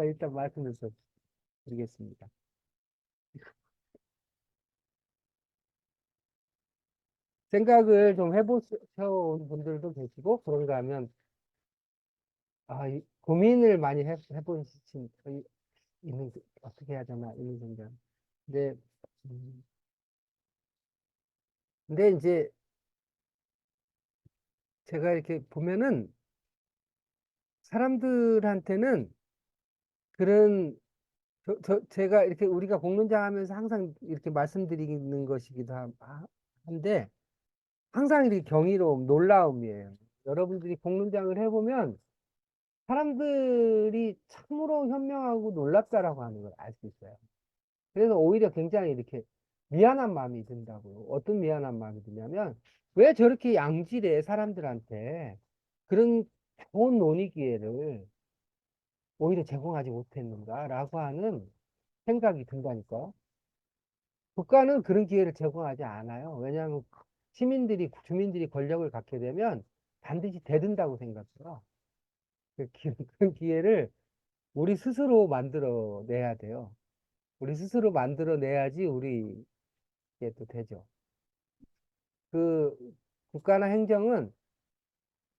일단 말씀을 좀 드리겠습니다. 생각을 좀 해보셔온 분들도 계시고, 그런가 하면, 고민을 많이 해보신, 어떻게 해야 되나, 이런 생각. 근데, 음, 근데 이제 제가 이렇게 보면은, 사람들한테는 그런, 제가 이렇게 우리가 공론장 하면서 항상 이렇게 말씀드리는 것이기도 한데, 항상 이렇게 경이로움, 놀라움이에요. 여러분들이 공론장을 해보면 사람들이 참으로 현명하고 놀랍다라고 하는 걸 알 수 있어요. 그래서 오히려 굉장히 이렇게 미안한 마음이 든다고요. 어떤 미안한 마음이 드냐면, 왜 저렇게 양질의 사람들한테 그런 좋은 논의 기회를 오히려 제공하지 못했는가라고 하는 생각이 든다니까. 국가는 그런 기회를 제공하지 않아요. 왜냐하면 주민들이 권력을 갖게 되면 반드시 대든다고 생각해요. 그런 기회를 우리 스스로 만들어내야 돼요. 우리 스스로 만들어내야지 우리 게 또 되죠. 그 국가나 행정은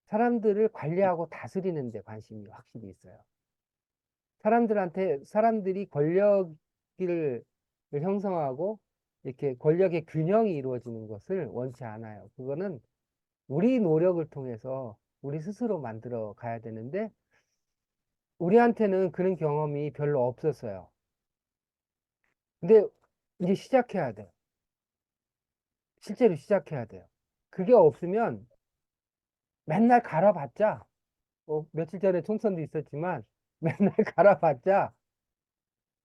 사람들을 관리하고 다스리는 데 관심이 확실히 있어요. 사람들이 권력을 형성하고 이렇게 권력의 균형이 이루어지는 것을 원치 않아요. 그거는 우리 노력을 통해서 우리 스스로 만들어 가야 되는데 우리한테는 그런 경험이 별로 없었어요. 근데 이제 시작해야 돼요. 실제로 시작해야 돼요. 그게 없으면 맨날 갈아봤자, 며칠 전에 총선도 있었지만, 맨날 갈아봤자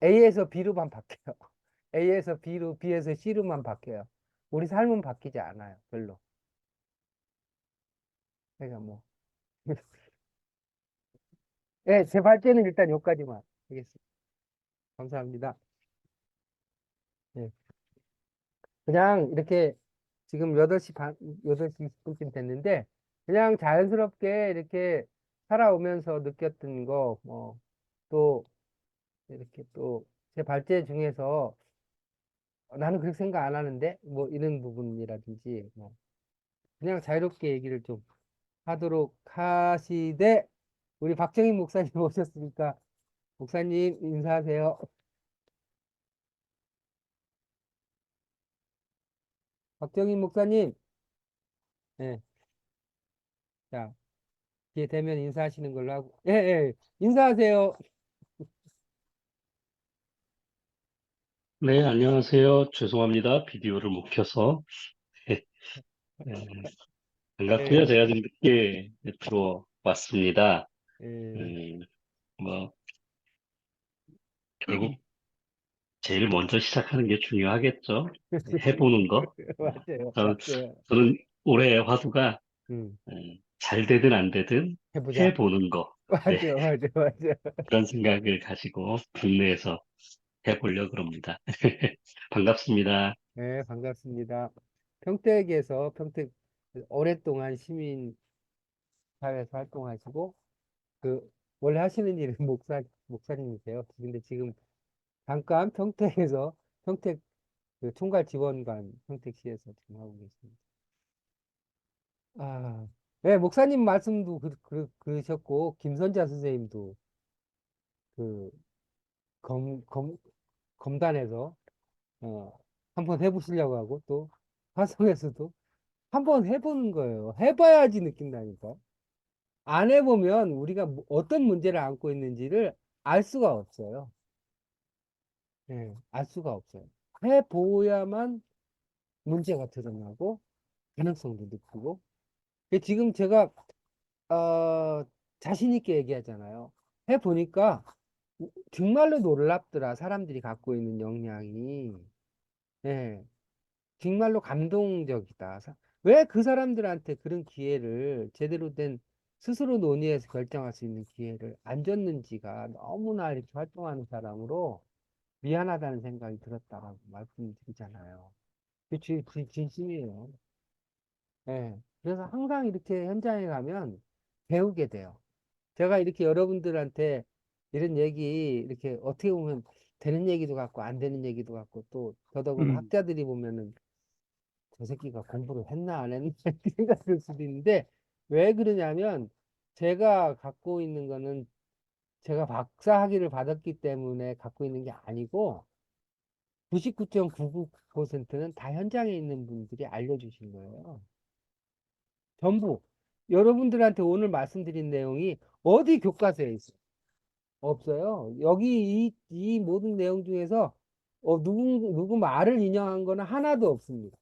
A에서 B로만 바뀌어요. A에서 B로, B에서 C로만 바뀌어요. 우리 삶은 바뀌지 않아요. 별로. 그러니까 뭐. 네, 제 발제는 일단 여기까지만 하겠습니다. 감사합니다. 네. 그냥 이렇게 지금 8시 반, 8시 20분쯤 됐는데, 그냥 자연스럽게 이렇게 살아오면서 느꼈던 거, 또, 이렇게 또, 제 발제 중에서 나는 그렇게 생각 안 하는데, 뭐, 이런 부분이라든지, 그냥 자유롭게 얘기를 좀 하도록 하시되, 우리 박정희 목사님 오셨으니까, 목사님 인사하세요. 박정희 목사님, 예, 자, 기회 되면 인사하시는 걸로 하고, 예, 예, 인사하세요. 네, 안녕하세요. 죄송합니다. 비디오를 못 켜서. 네, 반갑고요. 예, 제가 좀 늦게 들어왔습니다. 예, 음, 뭐, 결국 제일 먼저 시작하는 게 중요하겠죠. 해보는 거. 맞아요, 저는, 맞아요. 저는 올해의 화두가 음, 잘 되든 안 되든 해보자. 해보는 거. 네, 맞아, 맞아, 맞아. 그런 생각을 가지고 국내에서 해보려고 그럽니다. 반갑습니다. 네, 반갑습니다. 평택 오랫동안 시민사회에서 활동하시고, 그, 원래 하시는 일은 목사님이세요. 근데 지금 잠깐 평택 그 총괄 지원관 평택시에서 지금 하고 계십니다. 네, 목사님 말씀도 그러셨고, 김선자 선생님도 그 검, 검, 검단에서, 한번 해보시려고 하고, 또 화성에서도 한번 해보는 거예요. 해봐야지 느낀다니까. 안 해보면 우리가 어떤 문제를 안고 있는지를 알 수가 없어요. 예, 알 수가 없어요. 해보야만 문제가 드러나고 가능성도 느끼고. 지금 제가 자신 있게 얘기하잖아요. 해보니까 정말로 놀랍더라. 사람들이 갖고 있는 역량이. 예, 정말로 감동적이다. 왜 그 사람들한테 그런 기회를 제대로 된 스스로 논의해서 결정할 수 있는 기회를 안 줬는지가 너무나 이렇게 활동하는 사람으로 미안하다는 생각이 들었다고 말씀드리잖아요. 진심이에요. 예. 그래서 항상 이렇게 현장에 가면 배우게 돼요. 제가 이렇게 여러분들한테 이런 얘기 이렇게 어떻게 보면 되는 얘기도 같고 안 되는 얘기도 같고 또 더더구나 음, 학자들이 보면은 저 새끼가 공부를 했나 안 했나 이렇게 생각할 수도 있는데 왜 그러냐면 제가 갖고 있는 거는 제가 박사 학위를 받았기 때문에 갖고 있는 게 아니고 99.99%는 다 현장에 있는 분들이 알려주신 거예요. 전부. 여러분들한테 오늘 말씀드린 내용이 어디 교과서에 있어요? 없어요. 여기 이 모든 내용 중에서 누구 말을 인용한 거는 하나도 없습니다.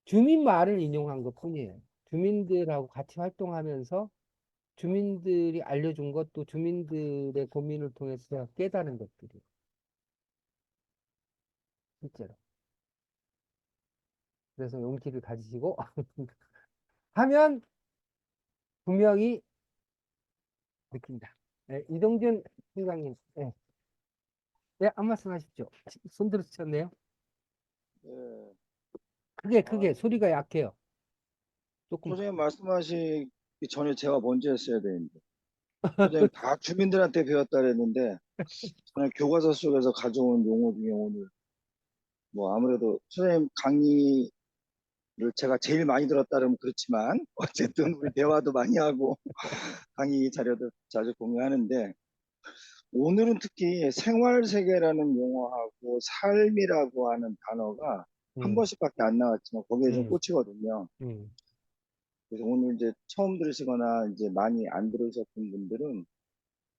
주민 말을 인용한 것 뿐이에요. 주민들하고 같이 활동하면서 주민들이 알려준 것도 주민들의 고민을 통해서 제가 깨달은 것들이 실제로. 그래서 용기를 가지시고 하면 분명히 느낀다. 네, 이동준 팀장님, 네, 네, 한 말씀 하십시오. 손 들으셨네요. 예. 크게, 아, 소리가 약해요. 조금, 선생님 말씀하시기 전에 제가 먼저 했어야 되는데. 선생님 다 주민들한테 배웠다 그랬는데, 저는 교과서 속에서 가져온 용어 중에 오늘, 뭐 아무래도 선생님 강의를 제가 제일 많이 들었다 그러면 그렇지만, 어쨌든 우리 대화도 많이 하고, 강의 자료도 자주 공유하는데, 오늘은 특히 생활세계라는 용어하고 삶이라고 하는 단어가 한 음, 번씩밖에 안 나왔지만 거기에 좀 음, 꽂히거든요. 음, 그래서 오늘 이제 처음 들으시거나 이제 많이 안 들으셨던 분들은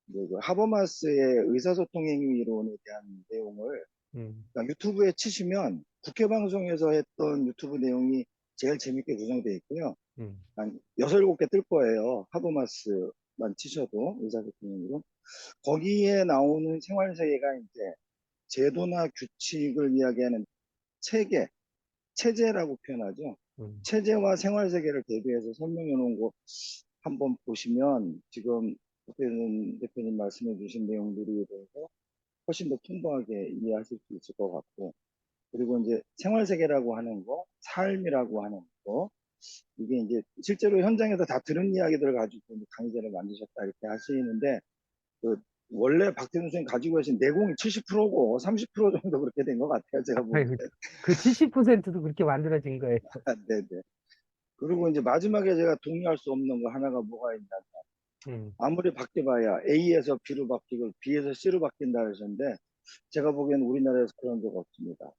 이제 그 하버마스의 의사소통 행위 이론에 대한 내용을 음, 그러니까 유튜브에 치시면 국회 방송에서 했던 유튜브 내용이 제일 재밌게 구성되어 있고요. 음, 한 6, 7개 뜰 거예요. 하버마스만 치셔도 의사소통 행위로. 거기에 나오는 생활세계가 이제 제도나 규칙을 이야기하는 체계, 체제라고 표현하죠. 음, 체제와 생활세계를 대비해서 설명해 놓은 거 한번 보시면 지금 대표님 말씀해 주신 내용들에 대해서 훨씬 더 풍부하게 이해하실 수 있을 것 같고, 그리고 이제 생활세계라고 하는 거, 삶이라고 하는 거, 이게 이제 실제로 현장에서 다 들은 이야기들을 가지고 이제 강의자를 만드셨다 이렇게 하시는데, 그 원래 박태준 선생님 가지고 계신 내공이 70%고 30% 정도 그렇게 된 것 같아요. 제가 보기에. 아이고, 그 70%도 그렇게 만들어진 거예요. 네네. 그리고 이제 마지막에 제가 동의할 수 없는 거 하나가 뭐가 있냐. 음, 아무리 바뀌어봐야 A에서 B로 바뀌고 B에서 C로 바뀐다 하셨는데 제가 보기엔 우리나라에서 그런 적 없습니다.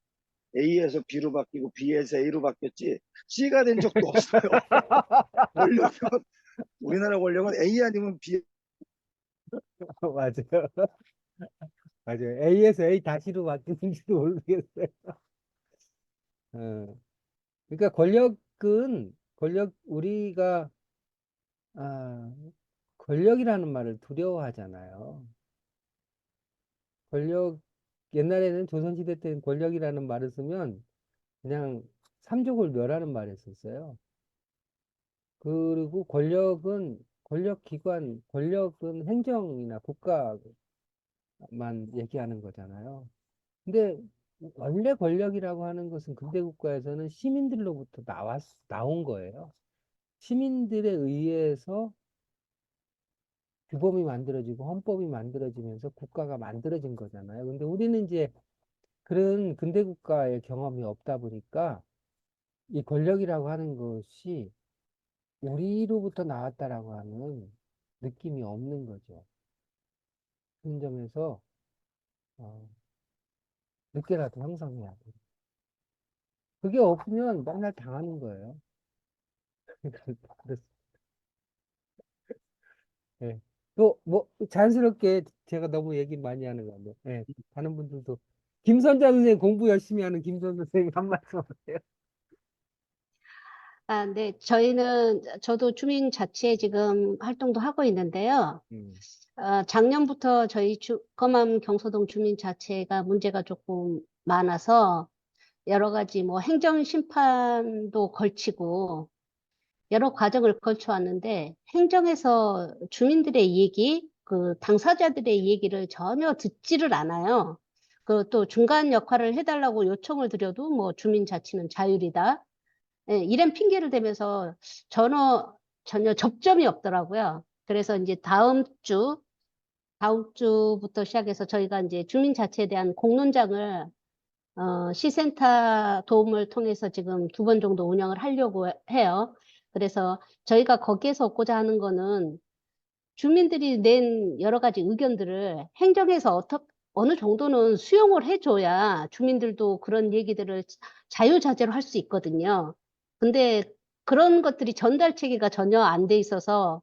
A에서 B로 바뀌고 B에서 A로 바뀌었지 C가 된 적도 없어요. 원력은 우리나라 원력은 A 아니면 B. 맞아요. 맞아요. A에서 A 다시로 바뀌는지도 모르겠어요. 어. 그러니까 우리가 아, 권력이라는 말을 두려워하잖아요. 권력 옛날에는 조선시대 때는 권력이라는 말을 쓰면 그냥 삼족을 멸하는 말을 썼어요. 그리고 권력은 행정이나 국가만 얘기하는 거잖아요. 근데 원래 권력이라고 하는 것은 근대 국가에서는 시민들로부터 나온 거예요. 시민들에 의해서 규범이 만들어지고 헌법이 만들어지면서 국가가 만들어진 거잖아요. 근데 우리는 이제 그런 근대 국가의 경험이 없다 보니까 이 권력이라고 하는 것이 우리로부터 나왔다라고 하는 느낌이 없는 거죠. 그런 점에서 어, 늦게라도 형성해야 돼요. 그게 없으면 맨날 당하는 거예요. 그래서 예. 또 뭐 자연스럽게 제가 너무 얘기 많이 하는 건데 예. 다른 분들도 김선자 선생님 공부 열심히 하는 김선 선생님 한 말씀 하세요. 아, 네. 저도 주민자치에 지금 활동도 하고 있는데요. 음, 작년부터 저희 거맘 경서동 주민자치가 문제가 조금 많아서 여러 가지 뭐 행정심판도 걸치고 여러 과정을 거쳐 왔는데 행정에서 주민들의 얘기, 그 당사자들의 얘기를 전혀 듣지를 않아요. 그 또 중간 역할을 해달라고 요청을 드려도 뭐 주민자치는 자율이다. 예, 이런 핑계를 대면서 전혀 접점이 없더라고요. 그래서 이제 다음 주부터 시작해서 저희가 이제 주민 자치에 대한 공론장을 시센터 도움을 통해서 지금 2번 정도 운영을 하려고 해요. 그래서 저희가 거기에서 얻고자 하는 거는 주민들이 낸 여러 가지 의견들을 행정에서 어느 정도는 수용을 해줘야 주민들도 그런 얘기들을 자유자재로 할 수 있거든요. 근데 그런 것들이 전달 체계가 전혀 안 돼 있어서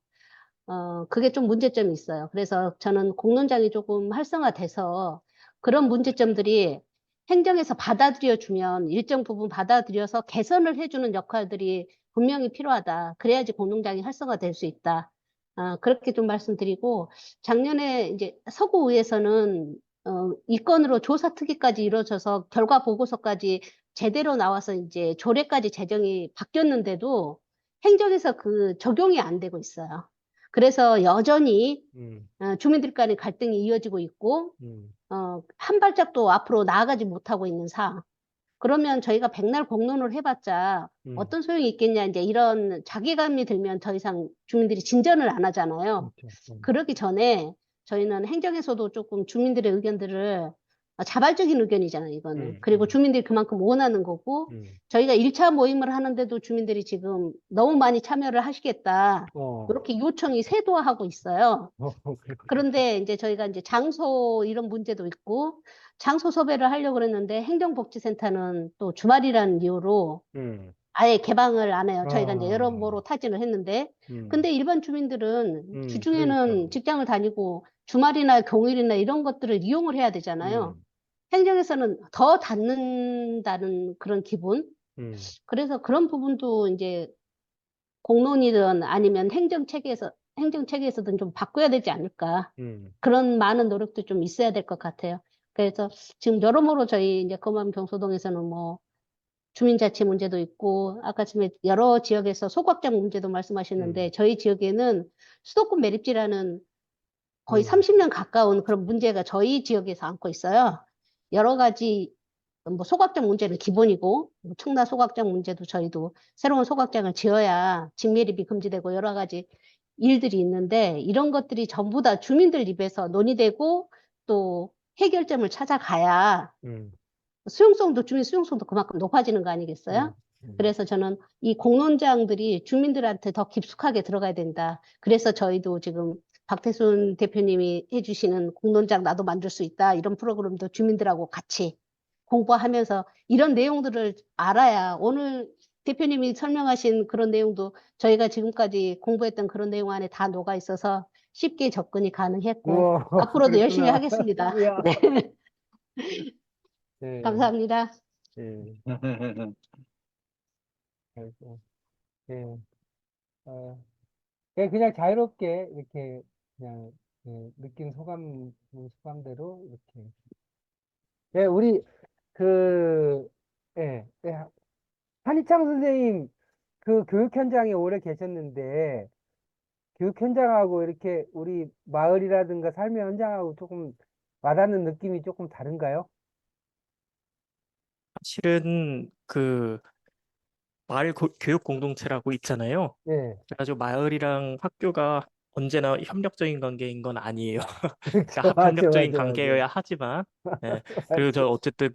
그게 좀 문제점이 있어요. 그래서 저는 공론장이 조금 활성화돼서 그런 문제점들이 행정에서 받아들여주면 일정 부분 받아들여서 개선을 해주는 역할들이 분명히 필요하다. 그래야지 공론장이 활성화될 수 있다. 그렇게 좀 말씀드리고, 작년에 이제 서구의회에서는 이 건으로 조사 특위까지 이루어져서 결과 보고서까지 제대로 나와서 이제 조례까지 제정이 바뀌었는데도 행정에서 그 적용이 안 되고 있어요. 그래서 여전히 주민들 간의 갈등이 이어지고 있고, 한 발짝도 앞으로 나아가지 못하고 있는 상황. 그러면 저희가 백날 공론을 해봤자 어떤 소용이 있겠냐, 이제 이런 자괴감이 들면 더 이상 주민들이 진전을 안 하잖아요. 그렇죠. 그러기 전에 저희는 행정에서도 조금 주민들의 의견들을 자발적인 의견이잖아요, 이거는. 그리고 주민들이 그만큼 원하는 거고, 저희가 1차 모임을 하는데도 주민들이 지금 너무 많이 참여를 하시겠다. 이렇게 요청이 쇄도하고 있어요. 그런데 이제 저희가 이제 장소 이런 문제도 있고, 장소 섭외를 하려고 그랬는데 행정복지센터는 또 주말이라는 이유로 아예 개방을 안 해요. 저희가 이제 여러모로 타진을 했는데, 근데 일반 주민들은 주중에는 그러니까요. 직장을 다니고 주말이나 공휴일이나 이런 것들을 이용을 해야 되잖아요. 행정에서는 더 닫는다는 그런 기분. 그래서 그런 부분도 이제 공론이든 아니면 행정체계에서든 좀 바꿔야 되지 않을까. 그런 많은 노력도 좀 있어야 될 것 같아요. 그래서 지금 여러모로 저희 이제 검암 경소동에서는 뭐 주민자치 문제도 있고, 아까 전에 여러 지역에서 소각장 문제도 말씀하셨는데, 저희 지역에는 수도권 매립지라는 거의 30년 가까운 그런 문제가 저희 지역에서 안고 있어요. 여러 가지, 뭐 소각장 문제는 기본이고, 뭐 청라 소각장 문제도 저희도 새로운 소각장을 지어야 직매립이 금지되고 여러 가지 일들이 있는데, 이런 것들이 전부 다 주민들 입에서 논의되고 또 해결점을 찾아가야 주민 수용성도 그만큼 높아지는 거 아니겠어요? 그래서 저는 이 공론장들이 주민들한테 더 깊숙하게 들어가야 된다. 그래서 저희도 지금 박태순 대표님이 해주시는 공론장 나도 만들 수 있다. 이런 프로그램도 주민들하고 같이 공부하면서 이런 내용들을 알아야 오늘 대표님이 설명하신 그런 내용도 저희가 지금까지 공부했던 그런 내용 안에 다 녹아 있어서 쉽게 접근이 가능했고 우와, 앞으로도 열심히 그랬구나. 하겠습니다. 야. 네, 네. 감사합니다. 네. 아이고. 네. 그냥 자유롭게 이렇게 그냥 느낀 소감대로 이렇게. 네, 우리 그 한희창 선생님 그 교육 현장에 오래 계셨는데 교육 현장하고 이렇게 우리 마을이라든가 삶의 현장하고 조금 와닿는 느낌이 조금 다른가요? 실은 그 마을 교육 공동체라고 있잖아요. 네. 그래가지고 마을이랑 학교가 언제나 협력적인 관계인 건 아니에요. 그렇죠. 그러니까 맞아, 합협적인 맞아, 맞아. 관계여야 하지만, 예. 그리고 저 어쨌든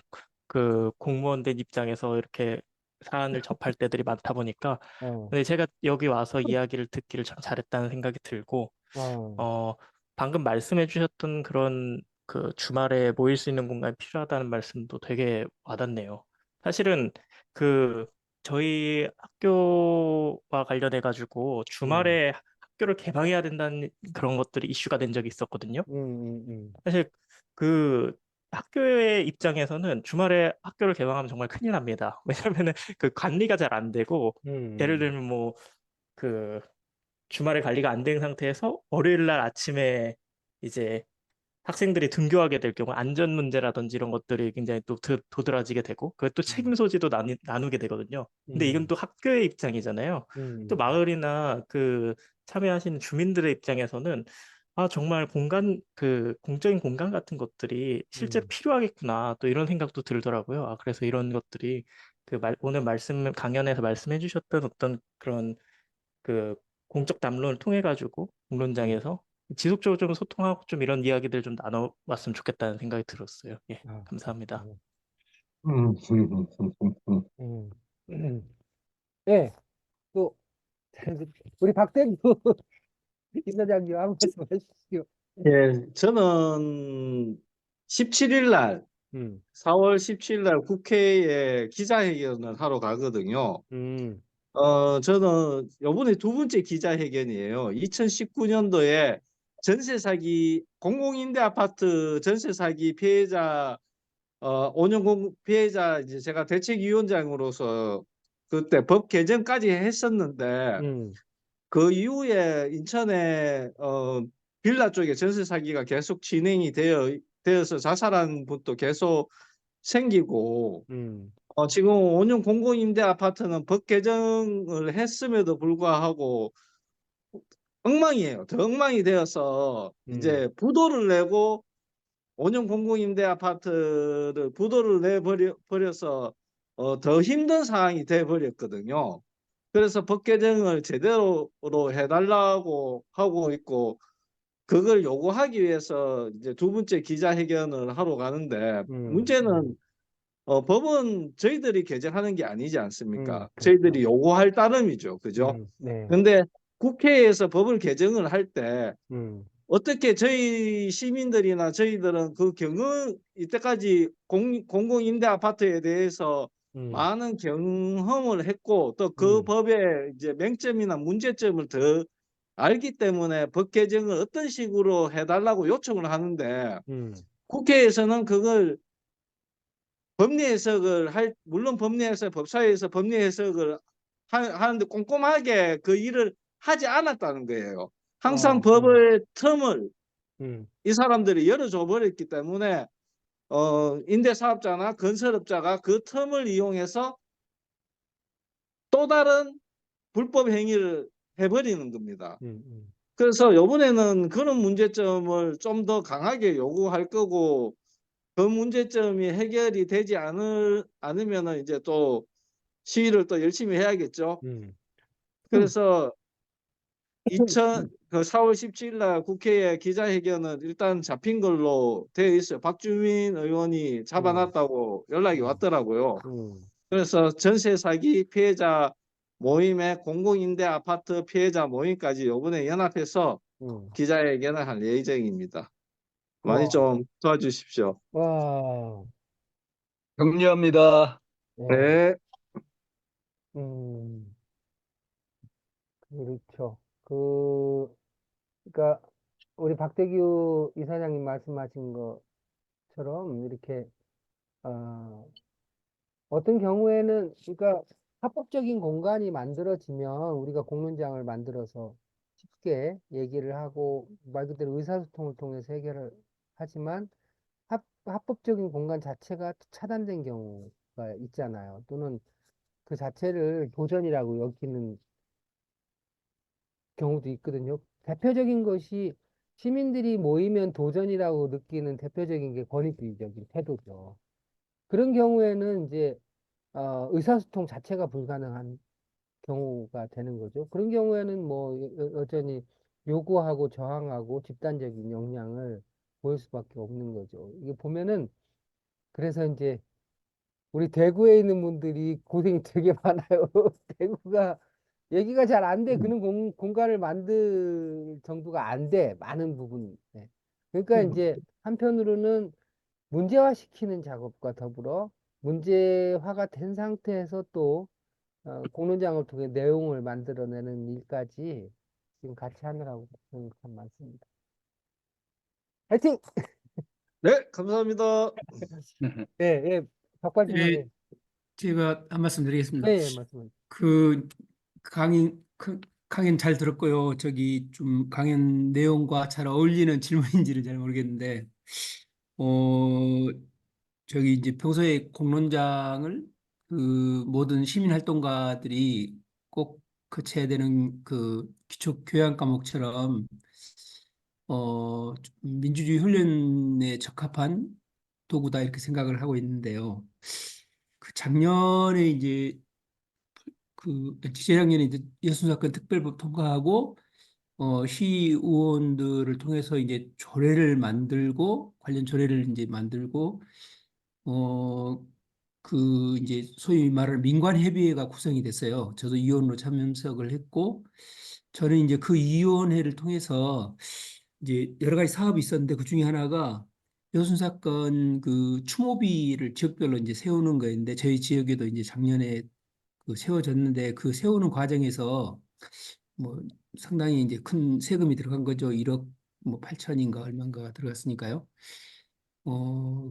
그 공무원 된 입장에서 이렇게 사안을 접할 때들이 많다 보니까, 어, 근데 제가 여기 와서 이야기를 듣기를 참 잘했다는 생각이 들고, 어, 어, 방금 말씀해 주셨던 그런 그 주말에 모일 수 있는 공간이 필요하다는 말씀도 되게 와닿네요. 사실은 그 저희 학교와 관련해 가지고 주말에 학교를 개방해야 된다는 그런 것들이 이슈가 된 적이 있었거든요. 사실 그 학교의 입장에서는 주말에 학교를 개방하면 정말 큰일 납니다. 왜냐면은 그 관리가 잘 안 되고, 예를 들면 뭐 그 주말에 관리가 안 된 상태에서 월요일 날 아침에 이제 학생들이 등교하게 될 경우 안전 문제라든지 이런 것들이 굉장히 또 도드라지게 되고, 그또 책임 소지도 나누게 되거든요. 근데 이건 또 학교의 입장이잖아요. 또 마을이나 그 참여하시는 주민들의 입장에서는 아, 정말 공적인 공간 같은 것들이 실제로 필요하겠구나, 또 이런 생각도 들더라고요. 아, 그래서 이런 것들이 오늘 강연에서 말씀해 주셨던 어떤 그런 그 공적 담론을 통해 가지고 공론장에서 지속적으로 좀 소통하고 좀 이런 이야기들 좀 나눠봤으면 좋겠다는 생각이 들었어요. 예, 아, 감사합니다. 음. 네, 또 우리 박대규 이사장님 한 말씀 하십시오. 예, 저는 17일 날, 음, 4월 17일 날 국회에 기자회견을 하러 가거든요. 음, 저는 요번에 두 번째 기자회견이에요. 2019년도에 전세 사기, 공공임대 아파트 전세 사기 피해자, 피해자, 이제 제가 대책위원장으로서 그때 법 개정까지 했었는데, 음, 그 이후에 인천에 빌라 쪽에 전세 사기가 계속 진행이 되어서 자살한 분도 계속 생기고 음, 지금 5년 공공임대 아파트는 법 개정을 했음에도 불구하고 엉망이에요. 더 엉망이 되어서 음, 이제 부도를 내고 5년 공공임대 아파트를 부도를 버려서 더 힘든 상황이 돼 버렸거든요. 그래서 법 개정을 제대로 해달라고 하고 있고 그걸 요구하기 위해서 이제 두 번째 기자회견을 하러 가는데 음, 문제는 법은 저희들이 개정하는 게 아니지 않습니까? 그렇죠. 저희들이 요구할 따름이죠. 그죠? 네, 근데 국회에서 법을 개정을 할 때 음, 어떻게 저희 시민들이나 저희들은 그 이때까지 공공임대 아파트에 대해서 음, 많은 경험을 했고 또 그 음, 법의 이제 맹점이나 문제점을 더 알기 때문에 법 개정을 어떤 식으로 해달라고 요청을 하는데 음, 국회에서는 그걸 법리 해석을 물론 법리 해석, 법사위에서 법리 해석을 하는데 꼼꼼하게 그 일을 하지 않았다는 거예요. 항상 법의 틈을 음, 이 사람들이 열어줘 버렸기 때문에 임대사업자나 건설업자가 그 틈을 이용해서 또 다른 불법 행위를 해버리는 겁니다. 음. 그래서 이번에는 그런 문제점을 좀 더 강하게 요구할 거고 그 문제점이 해결이 되지 않으면은 이제 또 시위를 또 열심히 해야겠죠. 음. 그래서 4월 17일 날 국회에 기자회견은 일단 잡힌 걸로 되어 있어요. 박주민 의원이 잡아놨다고 연락이 왔더라고요. 그래서 전세 사기 피해자 모임에 공공임대 아파트 피해자 모임까지 요번에 연합해서 기자회견을 할 예정입니다. 많이 와, 좀 도와주십시오. 와, 격려합니다. 네, 네. 음, 그렇죠. 그러니까 우리 박대규 이사장님 말씀하신 것처럼 이렇게 어떤 경우에는 그러니까 합법적인 공간이 만들어지면 우리가 공론장을 만들어서 쉽게 얘기를 하고 말 그대로 의사소통을 통해서 해결을 하지만 합법적인 공간 자체가 차단된 경우가 있잖아요. 또는 그 자체를 도전이라고 여기는 경우도 있거든요. 대표적인 것이 시민들이 모이면 도전이라고 느끼는 대표적인 게 권위주의적인 태도죠. 그런 경우에는 이제 의사소통 자체가 불가능한 경우가 되는 거죠. 그런 경우에는 뭐 여전히 요구하고 저항하고 집단적인 역량을 보일 수밖에 없는 거죠. 이게 보면은 그래서 이제 우리 대구에 있는 분들이 고생이 되게 많아요. 대구가 얘기가 잘 안 돼. 그런 공간을 만들 정도가 안 돼. 많은 부분. 네. 그러니까 이제 한편으로는 문제화시키는 작업과 더불어 문제화가 된 상태에서 또 공론장을 통해 내용을 만들어내는 일까지 지금 같이 하느라고 생각한 많습니다. 화이팅! 네, 감사합니다. 예, 예, 박관진님, 예, 예, 제가 한 말씀 드리겠습니다. 예, 예, 말씀하세요. 그 강연 잘 들었고요. 저기 좀 강연 내용과 잘 어울리는 질문인지는 잘 모르겠는데, 어, 저기 이제 평소에 공론장을 그 모든 시민 활동가들이 꼭 거쳐야 되는 그 기초 교양 과목처럼 좀 민주주의 훈련에 적합한 도구다 이렇게 생각을 하고 있는데요. 그 작년에 이제 그 재작년에 이제 여순사건 특별법 통과하고 시의원들을 통해서 이제 조례를 만들고 관련 조례를 이제 만들고 이제 소위 말하는 민관협의회가 구성이 됐어요. 저도 위원으로 참석을 했고 저는 이제 그 위원회를 통해서 이제 여러 가지 사업이 있었는데 그 중에 하나가 여순 사건 그 추모비를 지역별로 이제 세우는 거였는데 저희 지역에도 이제 작년에 그 세워졌는데 그 세우는 과정에서 뭐 상당히 이제 큰 세금이 들어간 거죠. 1억 뭐 8천인가 얼마인가 들어갔으니까요.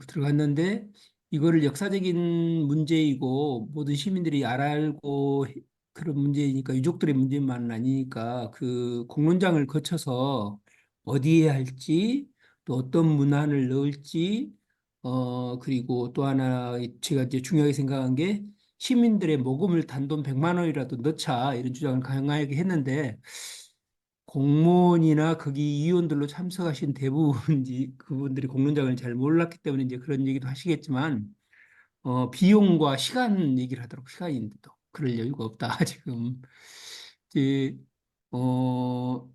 들어갔는데 이거를 역사적인 문제이고 모든 시민들이 알고 그런 문제이니까 유족들의 문제만은 아니니까 그 공론장을 거쳐서 어디에 할지 또 어떤 문안을 넣을지 그리고 또 하나 제가 이제 중요하게 생각한 게 시민들의 모금을 단돈 100만 원이라도 넣자 이런 주장을 강하게 했는데 공무원이나 거기 위원들로 참석하신 대부분 그분들이 공론장을 잘 몰랐기 때문에 이제 그런 얘기도 하시겠지만 비용과 시간 얘기를 하도록 시간이 또 그럴 여유가 없다 지금 이제 어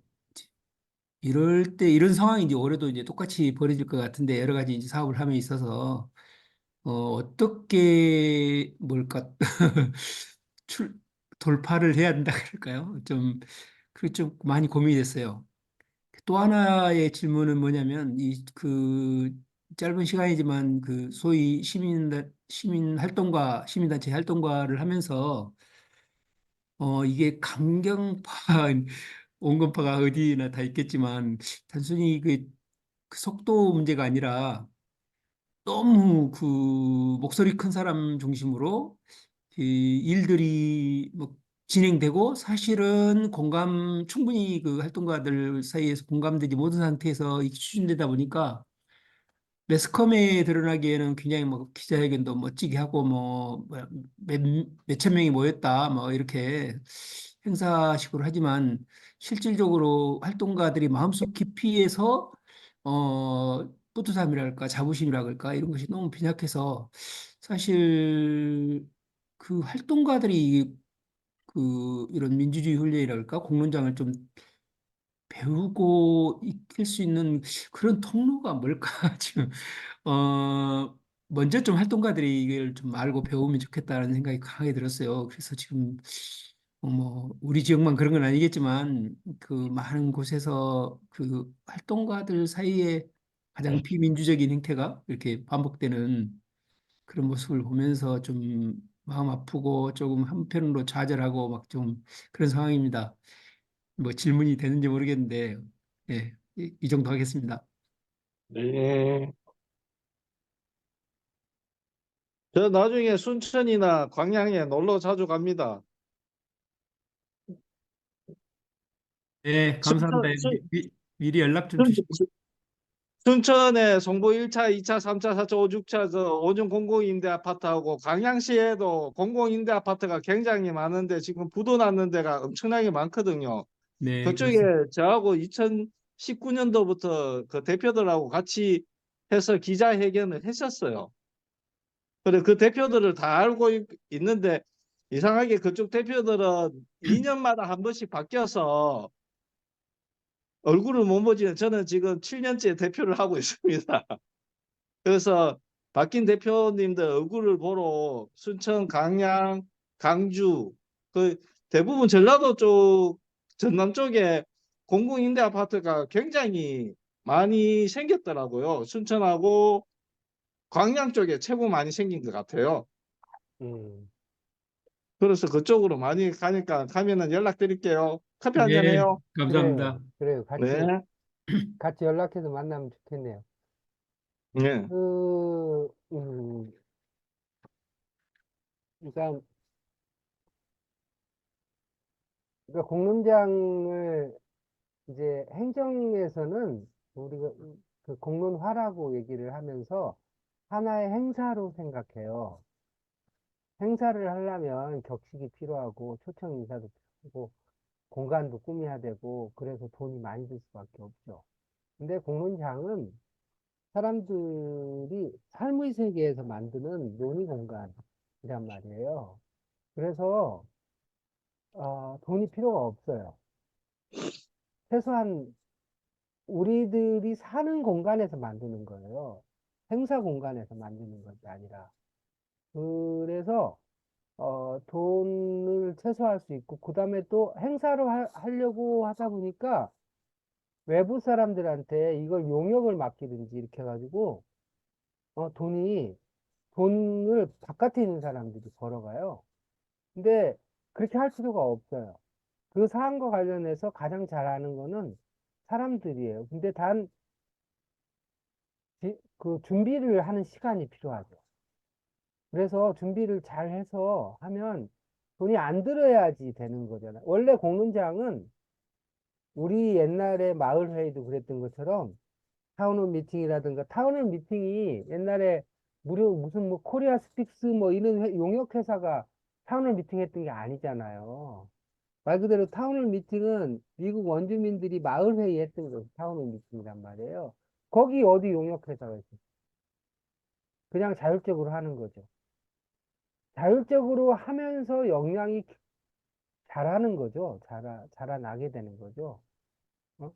이럴 때 이런 상황이 이제 올해도 이제 똑같이 벌어질 것 같은데 여러 가지 이제 사업을 함에 있어서 어떻게 뭘까 출 돌파를 해야 된다 그럴까요? 좀 그게 좀 많이 고민이 됐어요. 또 하나의 질문은 뭐냐면 이 그 짧은 시간이지만 그 소위 시민 활동가 시민단체 활동가를 하면서 이게 강경파 온건파가 어디나 다 있겠지만 단순히 그 속도 문제가 아니라 너무 그 목소리 큰 사람 중심으로 이 일들이 뭐 진행되고 사실은 공감 충분히 그 활동가들 사이에서 공감되지 못한 상태에서 이게 추진되다 보니까 매스컴에 드러나기에는 굉장히 뭐 기자회견도 멋지게 하고 몇천 명이 모였다 뭐 이렇게 행사식으로 하지만 실질적으로 활동가들이 마음속 깊이에서 뿌듯함이랄까 자부심이라 할까 이런 것이 너무 빈약해서 사실 그 활동가들이 그 이런 민주주의 훈련이랄까 공론장을 좀 배우고 익힐 수 있는 그런 통로가 뭘까 지금 먼저 좀 활동가들이 이걸 좀 알고 배우면 좋겠다는 생각이 강하게 들었어요. 그래서 지금 뭐 우리 지역만 그런 건 아니겠지만 그 많은 곳에서 그 활동가들 사이에 가장 비민주적인 행태가 이렇게 반복되는 그런 모습을 보면서 좀 마음 아프고 조금 한편으로 좌절하고 막 좀 그런 상황입니다. 뭐 질문이 되는지 모르겠는데, 예, 이 정도 하겠습니다. 네. 저 나중에 순천이나 광양에 놀러 자주 갑니다. 네, 순천, 감사합니다. 미리 연락 좀 순, 주시고. 순천에 송보 1차, 2차, 3차, 4차, 5, 6차 저 5중 공공임대 아파트하고 광양시에도 공공임대 아파트가 굉장히 많은데 지금 부도 났는 데가 엄청나게 많거든요. 네, 그쪽에 그렇습니다. 저하고 2019년도부터 그 대표들하고 같이 해서 기자회견을 했었어요. 그래 그 대표들을 다 알고 있는데 이상하게 그쪽 대표들은 2년마다 한 번씩 바뀌어서 얼굴을 못 보지는 저는 지금 7년째 대표를 하고 있습니다. 그래서 바뀐 대표님들 얼굴을 보러 순천, 강양, 강주 그 대부분 전라도 쪽, 전남 쪽에 공공임대 아파트가 굉장히 많이 생겼더라고요. 순천하고 광양 쪽에 최고 많이 생긴 것 같아요. 음. 그래서 그쪽으로 많이 가니까 가면은 연락드릴게요. 커피 한잔 네, 해요. 감사합니다. 그래요. 네. 같이 연락해서 만나면 좋겠네요. 네. 그, 그러니까, 공론장을 이제 행정에서는 우리가 그 공론화라고 얘기를 하면서 하나의 행사로 생각해요. 행사를 하려면 격식이 필요하고 초청 인사도 필요하고 공간도 꾸며야 되고 그래서 돈이 많이 들 수밖에 없죠. 근데 공론장은 사람들이 삶의 세계에서 만드는 논의 공간이란 말이에요. 그래서 돈이 필요가 없어요. 최소한 우리들이 사는 공간에서 만드는 거예요. 행사 공간에서 만드는 것이 아니라. 그래서 돈을 최소화할 수 있고, 그 다음에 또 행사를 하려고 하다 보니까 외부 사람들한테 이걸 용역을 맡기든지 이렇게 해가지고, 돈을 바깥에 있는 사람들이 벌어가요. 근데 그렇게 할 필요가 없어요. 그 사안과 관련해서 가장 잘 아는 거는 사람들이에요. 근데 그 준비를 하는 시간이 필요하죠. 그래서 준비를 잘 해서 하면 돈이 안 들어야지 되는 거잖아요. 원래 공론장은 우리 옛날에 마을회의도 그랬던 것처럼 타운홀 미팅이라든가 타운홀 미팅이 옛날에 무슨 뭐 코리아 스픽스 뭐 이런 용역 회사가 타운홀 미팅 했던 게 아니잖아요. 말 그대로 타운홀 미팅은 미국 원주민들이 마을회의 했던 거 타운홀 미팅이란 말이에요. 거기 어디 용역 회사가 있어요? 그냥 자율적으로 하는 거죠. 자율적으로 하면서 역량이 자라는 거죠. 자라나게 되는 거죠. 어?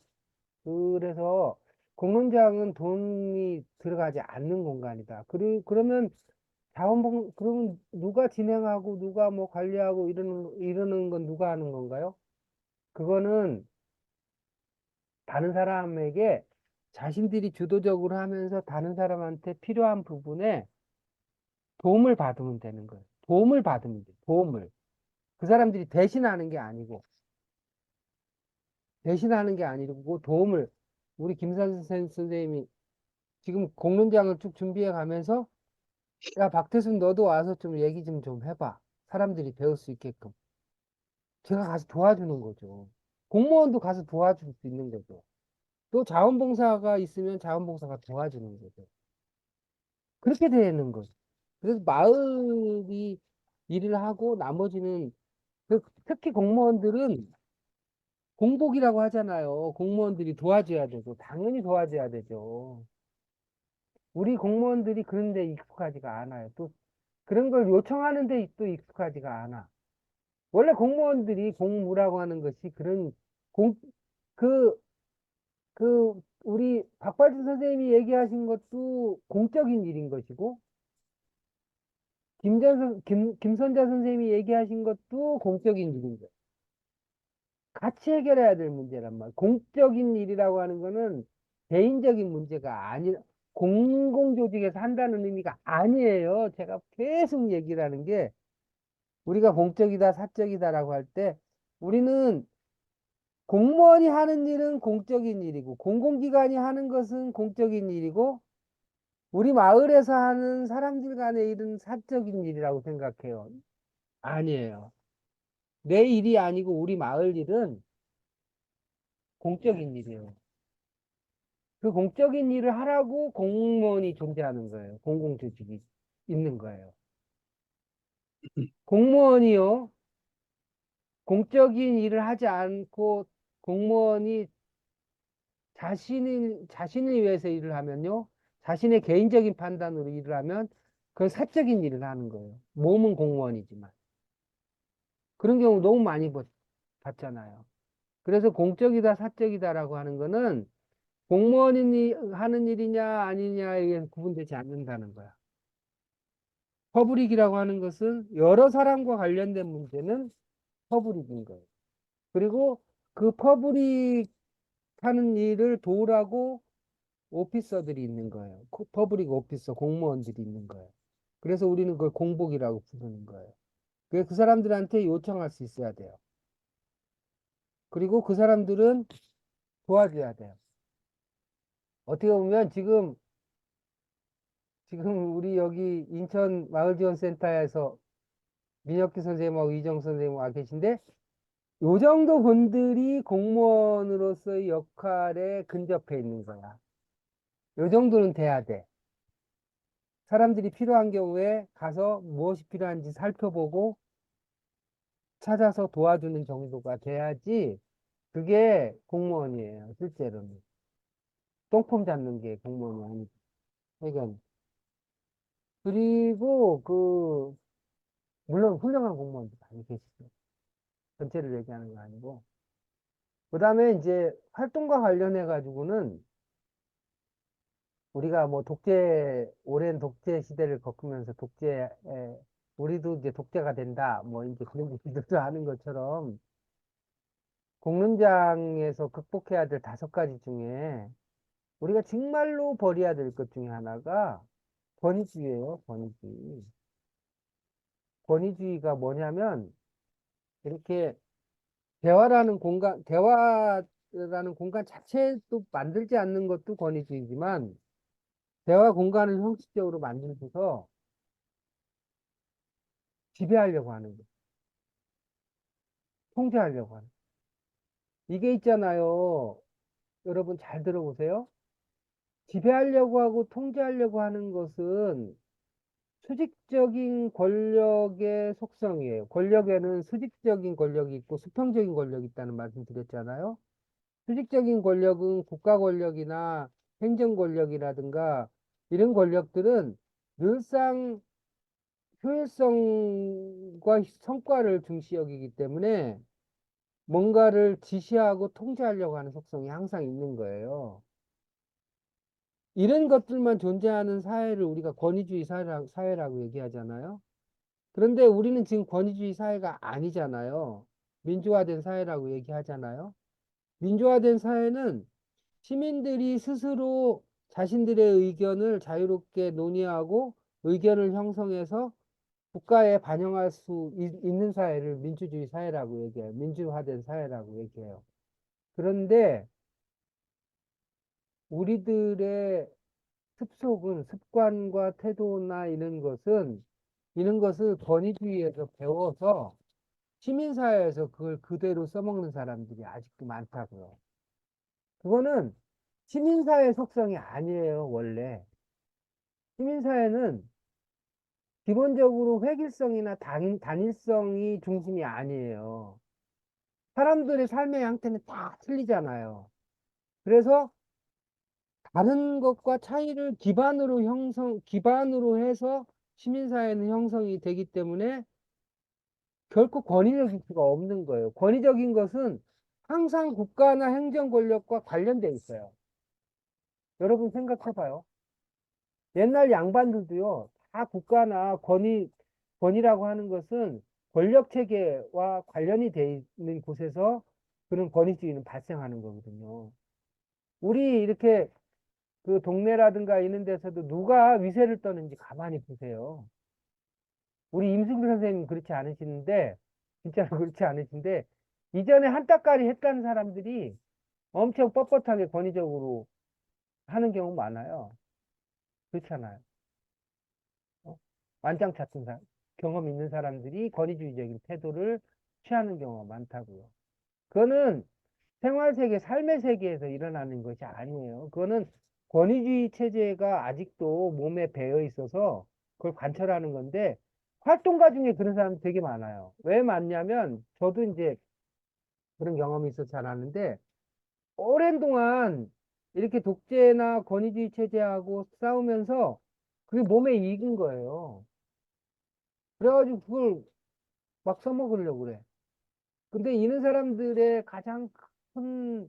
그래서 공론장은 돈이 들어가지 않는 공간이다. 그러면 그러면 누가 진행하고 누가 뭐 관리하고 이러는 건 누가 하는 건가요? 그거는 다른 사람에게 자신들이 주도적으로 하면서 다른 사람한테 필요한 부분에 도움을 받으면 되는 거예요. 도움을 받으면 돼. 도움을. 그 사람들이 대신하는 게 아니고, 대신하는 게 아니고, 도움을, 우리 김선생 선생님이 지금 공론장을 쭉 준비해 가면서, 야, 박태순, 너도 와서 좀 얘기 좀 해봐. 사람들이 배울 수 있게끔. 제가 가서 도와주는 거죠. 공무원도 가서 도와줄 수 있는 거죠. 또 자원봉사가 있으면 자원봉사가 도와주는 거죠. 그렇게 되는 거죠. 그래서 마을이 일을 하고 나머지는, 특히 공무원들은 공복이라고 하잖아요. 공무원들이 도와줘야 되고, 당연히 도와줘야 되죠. 우리 공무원들이 그런데 익숙하지가 않아요. 또 그런 걸 요청하는데 또 익숙하지가 않아. 원래 공무원들이 공무라고 하는 것이 공, 그, 우리 박발준 선생님이 얘기하신 것도 공적인 일인 것이고, 김선자 선생님이 얘기하신 것도 공적인 일인 거예요. 같이 해결해야 될 문제란 말이에요. 공적인 일이라고 하는 거는 개인적인 문제가 공공조직에서 한다는 의미가 아니에요. 제가 계속 얘기를 하는 게, 우리가 공적이다, 사적이다라고 할 때, 우리는 공무원이 하는 일은 공적인 일이고, 공공기관이 하는 것은 공적인 일이고, 우리 마을에서 하는 사람들 간의 일은 사적인 일이라고 생각해요. 아니에요. 내 일이 아니고 우리 마을 일은 공적인 일이에요. 그 공적인 일을 하라고 공무원이 존재하는 거예요. 공공조직이 있는 거예요. 공무원이요, 공적인 일을 하지 않고 공무원이 자신을 위해서 일을 하면요, 자신의 개인적인 판단으로 일을 하면 그건 사적인 일을 하는 거예요. 몸은 공무원이지만. 그런 경우 너무 많이 봤잖아요. 그래서 공적이다, 사적이다라고 하는 거는 공무원이 하는 일이냐 아니냐에 의해서 구분되지 않는다는 거야. 퍼블릭이라고 하는 것은 여러 사람과 관련된 문제는 퍼블릭인 거예요. 그리고 그 퍼블릭 하는 일을 도우라고 오피서들이 있는 거예요. 퍼블릭 오피서, 공무원들이 있는 거예요. 그래서 우리는 그걸 공복이라고 부르는 거예요. 그래서 그 사람들한테 요청할 수 있어야 돼요. 그리고 그 사람들은 도와줘야 돼요. 어떻게 보면 지금 우리 여기 인천 마을지원센터에서 민혁기 선생님하고 이정 선생님 와 계신데, 요 정도 분들이 공무원으로서의 역할에 근접해 있는 거야. 요 정도는 돼야 돼. 사람들이 필요한 경우에 가서 무엇이 필요한지 살펴보고 찾아서 도와주는 정도가 돼야지 그게 공무원이에요, 실제로는. 똥폼 잡는 게 공무원이 아니고. 그러니까, 그리고 물론 훌륭한 공무원도 많이 계시죠. 전체를 얘기하는 거 아니고. 그다음에 이제 활동과 관련해 가지고는 우리가 뭐 오랜 독재 시대를 겪으면서 우리도 이제 독재가 된다, 뭐 이제 그런 얘기들도 하는 것처럼 공론장에서 극복해야 될 5가지 중에 우리가 정말로 버려야 될 것 중에 하나가 권위주의예요, 권위주의. 권위주의가 뭐냐면 이렇게 대화라는 공간 자체도 만들지 않는 것도 권위주의지만 대화 공간을 형식적으로 만들고서 지배하려고 하는 거, 통제하려고 하는 거. 이게 있잖아요. 여러분 잘 들어보세요. 지배하려고 하고 통제하려고 하는 것은 수직적인 권력의 속성이에요. 권력에는 수직적인 권력이 있고 수평적인 권력이 있다는 말씀 드렸잖아요. 수직적인 권력은 국가 권력이나 행정 권력이라든가 이런 권력들은 늘상 효율성과 성과를 중시 여기기 때문에 뭔가를 지시하고 통제하려고 하는 속성이 항상 있는 거예요. 이런 것들만 존재하는 사회를 우리가 권위주의 사회라고 얘기하잖아요. 그런데 우리는 지금 권위주의 사회가 아니잖아요. 민주화된 사회라고 얘기하잖아요. 민주화된 사회는 시민들이 스스로 자신들의 의견을 자유롭게 논의하고 의견을 형성해서 국가에 반영할 수 있는 사회를 민주주의 사회라고 얘기해요. 민주화된 사회라고 얘기해요. 그런데 우리들의 습관과 태도나 이런 것을 권위주의에서 배워서 시민사회에서 그걸 그대로 써먹는 사람들이 아직도 많다고요. 그거는 시민사회 속성이 아니에요, 원래. 시민사회는 기본적으로 획일성이나 단일성이 중심이 아니에요. 사람들의 삶의 형태는 다 틀리잖아요. 그래서 다른 것과 차이를 기반으로 해서 시민사회는 형성이 되기 때문에 결코 권위적일 수가 없는 거예요. 권위적인 것은 항상 국가나 행정 권력과 관련돼 있어요. 여러분 생각해봐요. 옛날 양반들도요, 다 국가나 권위라고 하는 것은 권력 체계와 관련이 돼 있는 곳에서 그런 권위주의는 발생하는 거거든요. 우리 이렇게 그 동네라든가 이런 데서도 누가 위세를 떠는지 가만히 보세요. 우리 임승필 선생님 그렇지 않으시는데, 진짜로 그렇지 않으신데, 이전에 한따까리 했다는 사람들이 엄청 뻣뻣하게 권위적으로 하는 경우 많아요. 그렇잖아요. 어? 완장찼은 경험 있는 사람들이 권위주의적인 태도를 취하는 경우가 많다고요. 그거는 생활세계, 삶의 세계에서 일어나는 것이 아니에요. 그거는 권위주의 체제가 아직도 몸에 배어 있어서 그걸 관철하는 건데, 활동가 중에 그런 사람 되게 많아요. 왜 많냐면, 저도 이제 그런 경험이 있어서 잘 아는데, 오랜 동안 이렇게 독재나 권위주의 체제하고 싸우면서 그게 몸에 익은 거예요. 그래가지고 그걸 막 써먹으려고 그래. 근데 이런 사람들의 가장 큰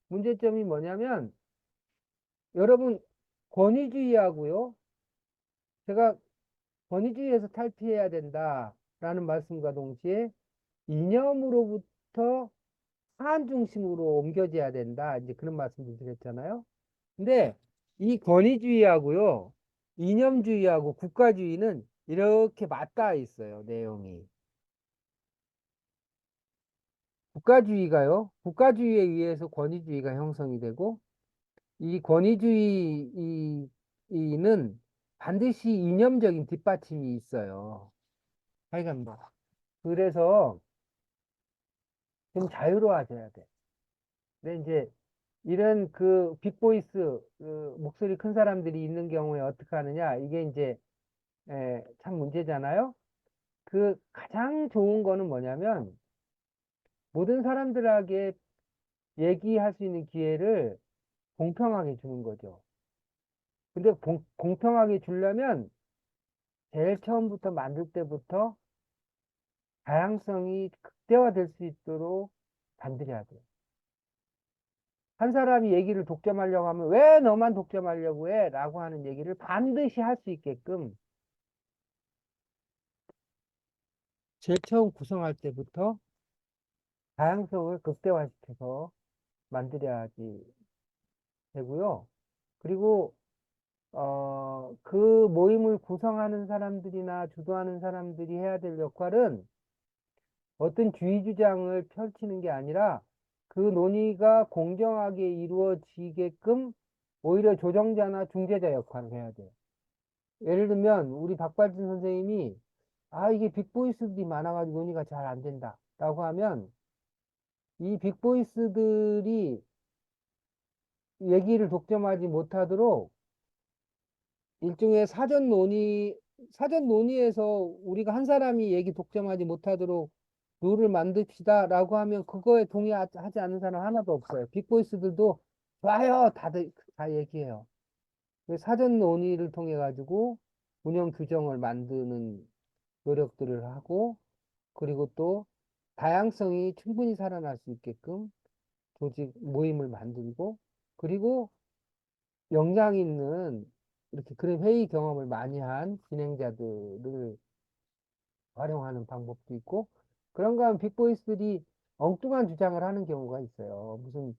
문제점이 뭐냐면, 여러분, 권위주의하고요, 제가 권위주의에서 탈피해야 된다라는 말씀과 동시에 이념으로부터 사안 중심으로 옮겨져야 된다. 이제 그런 말씀을 드렸잖아요. 근데 이 권위주의하고요, 이념주의하고 국가주의는 이렇게 맞닿아 있어요, 내용이. 국가주의에 의해서 권위주의가 형성이 되고, 이 권위주의는 반드시 이념적인 뒷받침이 있어요. 하여간 뭐. 그래서 좀 자유로워져야 돼. 근데 이제 이런 그 빅보이스, 그 목소리 큰 사람들이 있는 경우에 어떻게 하느냐, 이게 이제 참 문제잖아요. 그 가장 좋은 거는 뭐냐면 모든 사람들에게 얘기할 수 있는 기회를 공평하게 주는 거죠. 근데 공평하게 주려면 제일 처음부터 만들 때부터 다양성이 극대화될 수 있도록 만들어야 돼요. 한 사람이 얘기를 독점하려고 하면 왜 너만 독점하려고 해? 라고 하는 얘기를 반드시 할 수 있게끔 제일 처음 구성할 때부터 다양성을 극대화시켜서 만들어야지 되고요. 그리고 그 모임을 구성하는 사람들이나 주도하는 사람들이 해야 될 역할은 어떤 주의 주장을 펼치는 게 아니라 그 논의가 공정하게 이루어지게끔 오히려 조정자나 중재자 역할을 해야 돼요. 예를 들면 우리 박발진 선생님이 이게 빅보이스들이 많아가지고 논의가 잘 안 된다 라고 하면 이 빅보이스들이 얘기를 독점하지 못하도록 일종의 사전 논의에서 우리가 한 사람이 얘기 독점하지 못하도록 룰을 만듭시다 라고 하면 그거에 동의하지 않는 사람 하나도 없어요. 빅보이스들도 좋아요. 다들 다 얘기해요. 사전 논의를 통해 가지고 운영 규정을 만드는 노력들을 하고 그리고 또 다양성이 충분히 살아날 수 있게끔 조직 모임을 만들고 그리고 역량 있는 이렇게 그런 회의 경험을 많이 한 진행자들을 활용하는 방법도 있고 그런가 하면 빅보이스들이 엉뚱한 주장을 하는 경우가 있어요. 무슨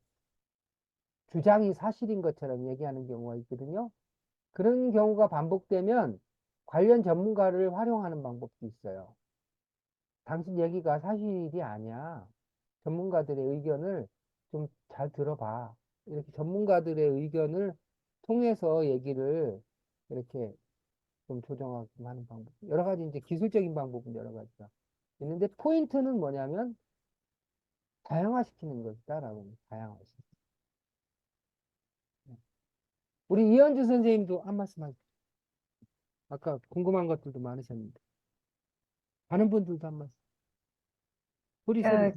주장이 사실인 것처럼 얘기하는 경우가 있거든요. 그런 경우가 반복되면 관련 전문가를 활용하는 방법도 있어요. 당신 얘기가 사실이 아니야. 전문가들의 의견을 좀 잘 들어봐. 이렇게 전문가들의 의견을 통해서 얘기를 이렇게 좀 조정하게끔 하는 방법. 여러 가지 이제 기술적인 방법은 여러 가지가 있는데 포인트는 뭐냐면 다양화시키는 것이다라고 다양화시키는. 우리 이현주 선생님도 한 말씀 하세요. 아까 궁금한 것들도 많으셨는데 다른 분들도 한 말씀. 소리 소리.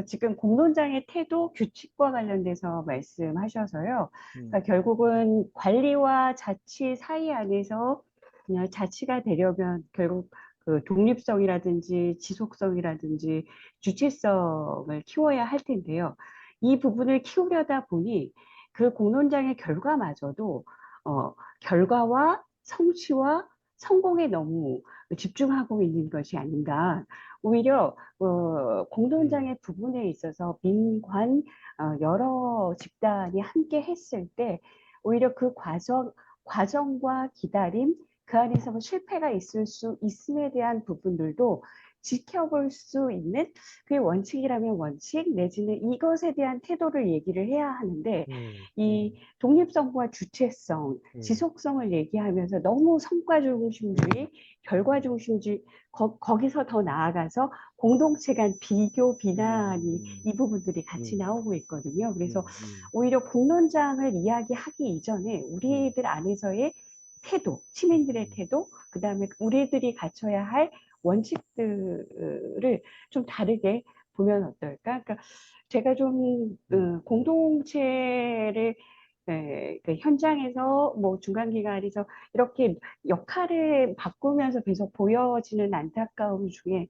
지금 공론장의 태도 규칙과 관련돼서 말씀하셔서요. 그러니까 결국은 관리와 자치 사이 안에서 그냥 자치가 되려면 결국 그 독립성이라든지 지속성이라든지 주체성을 키워야 할 텐데요. 이 부분을 키우려다 보니 그 공론장의 결과마저도 결과와 성취와 성공에 너무 집중하고 있는 것이 아닌가. 오히려 공론장의 부분에 있어서 민관 여러 집단이 함께 했을 때 오히려 그 과정과 기다림 그 안에서 실패가 있을 수 있음에 대한 부분들도 지켜볼 수 있는 그게 원칙이라면 원칙 내지는 이것에 대한 태도를 얘기를 해야 하는데 이 독립성과 주체성, 지속성을 얘기하면서 너무 성과 중심주의, 결과 중심주의 거기서 더 나아가서 공동체 간 비교, 비난이 이 부분들이 같이 나오고 있거든요. 그래서 오히려 공론장을 이야기하기 이전에 우리들 안에서의 태도, 시민들의 태도, 그 다음에 우리들이 갖춰야 할 원칙들을 좀 다르게 보면 어떨까? 그러니까 제가 좀 공동체를 그 현장에서 뭐 중간기관에서 이렇게 역할을 바꾸면서 계속 보여지는 안타까움 중에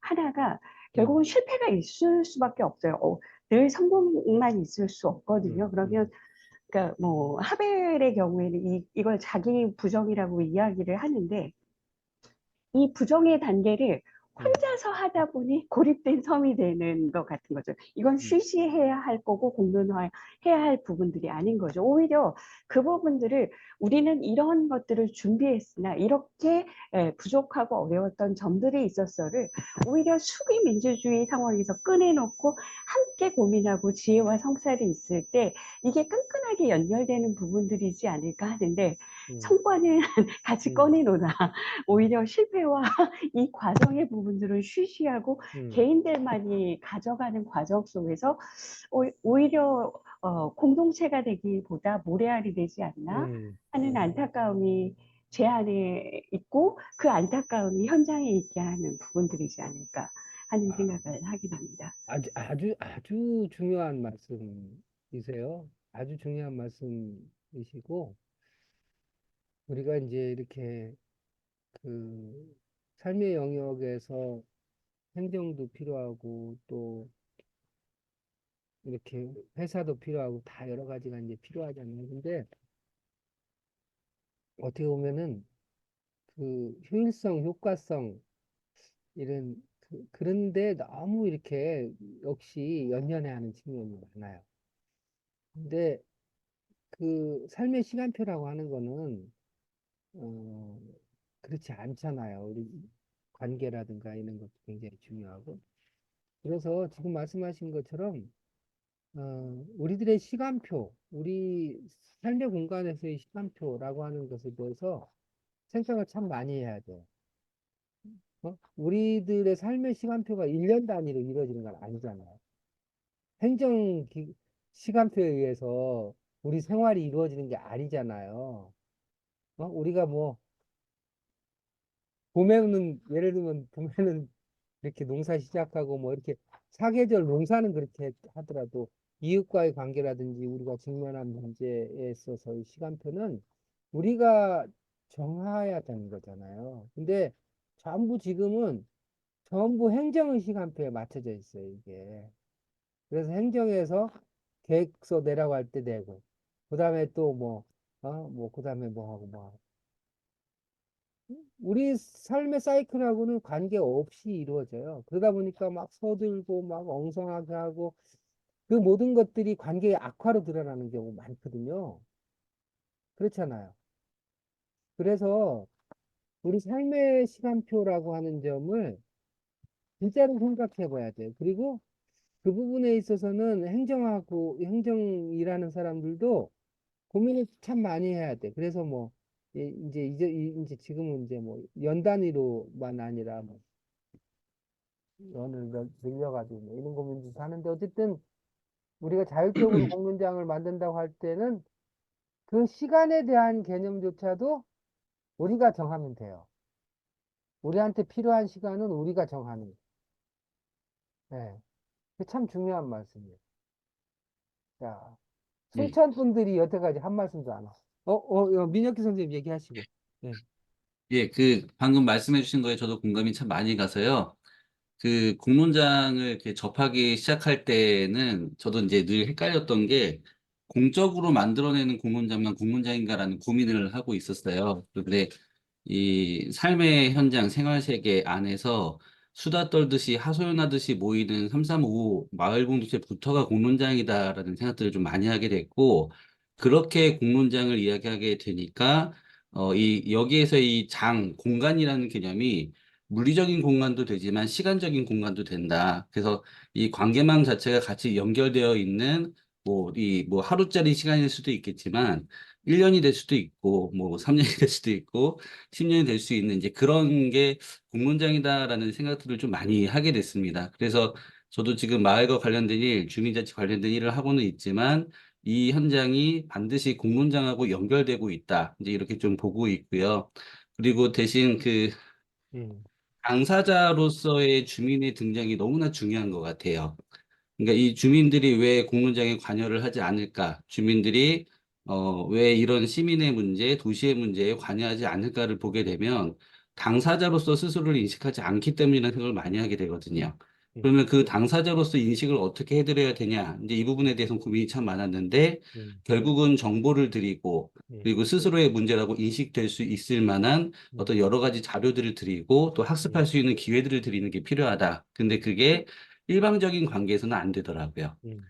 하나가 결국은 실패가 있을 수밖에 없어요. 늘 성공만 있을 수 없거든요. 그러면 그러니까 뭐 하벨의 경우에는 이걸 자기 부정이라고 이야기를 하는데 이 부정의 단계를 혼자서 하다 보니 고립된 섬이 되는 것 같은 거죠. 이건 쉬쉬해야 할 거고 공론화해야 할 부분들이 아닌 거죠. 오히려 그 부분들을 우리는 이런 것들을 준비했으나 이렇게 부족하고 어려웠던 점들이 있었어를 오히려 수비 민주주의 상황에서 꺼내놓고 함께 고민하고 지혜와 성찰이 있을 때 이게 끈끈하게 연결되는 부분들이지 않을까 하는데 성과는 같이 꺼내놓으나 오히려 실패와 이 과정의 부분들을 쉬쉬하고 개인들만이 가져가는 과정 속에서 오히려 공동체가 되기보다 모래알이 되지 않나 하는 안타까움이 제 안에 있고 그 안타까움이 현장에 있게 하는 부분들이지 않을까 하는 생각을 하게 됩니다. 아주 중요한 말씀이세요. 아주 중요한 말씀이시고 우리가 이제 이렇게 그 삶의 영역에서 행정도 필요하고 또 이렇게 회사도 필요하고 다 여러 가지가 이제 필요하잖아요. 근데 어떻게 보면은 그 효율성, 효과성 이런 그런데 너무 이렇게 역시 연연해하는 측면이 많아요. 근데 그 삶의 시간표라고 하는 거는 어, 그렇지 않잖아요. 우리 관계라든가 이런 것도 굉장히 중요하고. 그래서 지금 말씀하신 것처럼 우리들의 시간표, 우리 삶의 공간에서의 시간표라고 하는 것에 대해서 생각을 참 많이 해야 돼요. 우리들의 삶의 시간표가 1년 단위로 이루어지는 건 아니잖아요. 행정 시간표에 의해서 우리 생활이 이루어지는 게 아니잖아요. 우리가 뭐 봄에는 예를 들면 봄에는 이렇게 농사 시작하고 뭐 이렇게 사계절 농사는 그렇게 하더라도 이웃과의 관계라든지 우리가 직면한 문제에 있어서의 시간표는 우리가 정해야 되는 거잖아요. 근데 전부 지금은 전부 행정의 시간표에 맞춰져 있어요, 이게. 그래서 행정에서 계획서 내라고 할 때 내고, 그 다음에 또 그 다음에 뭐 하고 뭐 하고. 우리 삶의 사이클하고는 관계없이 이루어져요. 그러다 보니까 막 서들고 막 엉성하게 하고 그 모든 것들이 관계의 악화로 드러나는 경우 많거든요. 그렇잖아요. 그래서 우리 삶의 시간표라고 하는 점을 진짜로 생각해 봐야 돼요. 그리고 그 부분에 있어서는 행정이라는 사람들도 고민을 참 많이 해야 돼. 그래서 뭐 이제 지금은 이제 뭐 연 단위로만 아니라 뭐 연을 늘려가지고 뭐 이런 고민도 하는데 어쨌든 우리가 자율적으로 공론장을 만든다고 할 때는 그 시간에 대한 개념조차도 우리가 정하면 돼요. 우리한테 필요한 시간은 우리가 정하는. 네. 그게 참 중요한 말씀이에요. 자, 예, 순천 분들이 여태까지 한 말씀도 안 하고. 민혁기 선생님 얘기하시고. 네. 예, 방금 말씀해 주신 거에 저도 공감이 참 많이 가서요. 공론장을 이렇게 접하기 시작할 때는 저도 이제 늘 헷갈렸던 게 공적으로 만들어내는 공론장만 공론장인가라는 고민을 하고 있었어요. 그런데 이 삶의 현장, 생활 세계 안에서 수다 떨듯이 하소연하듯이 모이는 335 마을 공동체부터가 공론장이다라는 생각들을 좀 많이 하게 됐고, 그렇게 공론장을 이야기하게 되니까 여기에서 이 공간이라는 개념이 물리적인 공간도 되지만 시간적인 공간도 된다. 그래서 이 관계망 자체가 같이 연결되어 있는 뭐 하루짜리 시간일 수도 있겠지만 1년이 될 수도 있고 뭐 3년이 될 수도 있고 10년이 될 수 있는 이제 그런 게 공론장이다라는 생각들을 좀 많이 하게 됐습니다. 그래서 저도 지금 마을과 관련된 일, 주민자치 관련된 일을 하고는 있지만 이 현장이 반드시 공론장하고 연결되고 있다. 이제 이렇게 좀 보고 있고요. 그리고 대신 음, 당사자로서의 주민의 등장이 너무나 중요한 것 같아요. 그러니까 이 주민들이 왜 공론장에 관여를 하지 않을까? 주민들이 왜 이런 시민의 문제, 도시의 문제에 관여하지 않을까를 보게 되면 당사자로서 스스로를 인식하지 않기 때문이라는 생각을 많이 하게 되거든요. 음, 그러면 그 당사자로서 인식을 어떻게 해드려야 되냐? 이제 이 부분에 대해서 고민이 참 많았는데 음, 결국은 정보를 드리고 음, 그리고 스스로의 문제라고 인식될 수 있을 만한 음, 어떤 여러 가지 자료들을 드리고 또 학습할 음, 수 있는 기회들을 드리는 게 필요하다. 근데 그게 일방적인 관계에서는 안 되더라고요. 음,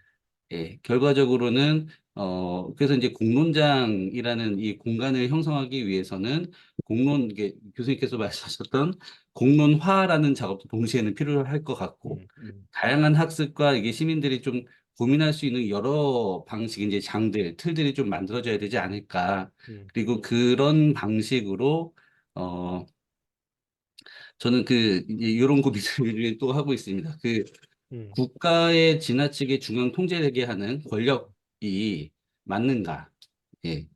예, 결과적으로는, 그래서 이제 공론장이라는 이 공간을 형성하기 위해서는 이게 교수님께서 말씀하셨던 공론화라는 작업도 동시에는 필요할 것 같고, 음, 다양한 학습과 이게 시민들이 좀 고민할 수 있는 여러 방식의 이제 틀들이 좀 만들어져야 되지 않을까. 음, 그리고 그런 방식으로, 어, 저는 이제 이런 고민을 요즘에 또 하고 있습니다. 음, 국가의 지나치게 중앙 통제되게 하는 권력이 맞는가? 예.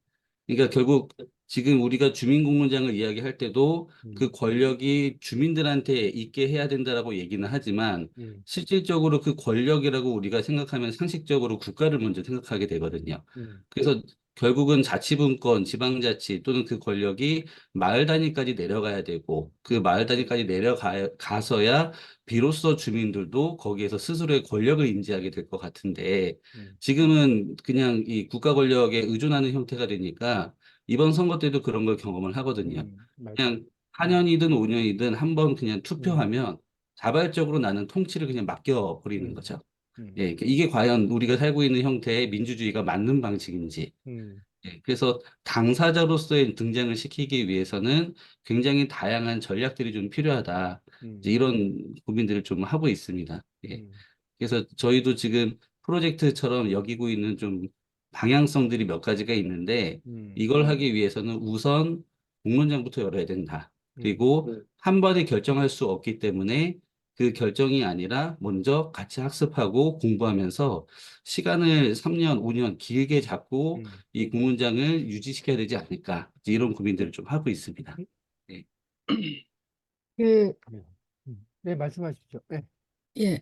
그러니까 결국 지금 우리가 주민공론장을 이야기할 때도 음, 그 권력이 주민들한테 있게 해야 된다라고 얘기는 하지만 음, 실질적으로 그 권력이라고 우리가 생각하면 상식적으로 국가를 먼저 생각하게 되거든요. 음, 그래서 결국은 자치분권, 지방자치 또는 그 권력이 마을 단위까지 내려가야 되고 그 마을 단위까지 내려가서야 비로소 주민들도 거기에서 스스로의 권력을 인지하게 될 것 같은데 지금은 그냥 이 국가 권력에 의존하는 형태가 되니까 이번 선거 때도 그런 걸 경험을 하거든요. 맞아요. 그냥 4년이든 5년이든 한 번 그냥 투표하면 자발적으로 나는 통치를 그냥 맡겨버리는 거죠. 예, 이게 과연 우리가 살고 있는 형태의 민주주의가 맞는 방식인지. 예, 그래서 당사자로서의 등장을 시키기 위해서는 굉장히 다양한 전략들이 좀 필요하다. 이제 이런 고민들을 좀 하고 있습니다. 예. 그래서 저희도 지금 프로젝트처럼 여기고 있는 좀 방향성들이 몇 가지가 있는데 이걸 하기 위해서는 우선 공론장부터 열어야 된다. 그리고 한 번에 결정할 수 없기 때문에 그 결정이 아니라 먼저 같이 학습하고 공부하면서 시간을 3년, 5년 길게 잡고 이 공론장을 유지시켜야 되지 않을까. 이제 이런 고민들을 좀 하고 있습니다. 네. 그, 네, 말씀하십시오. 네. 예,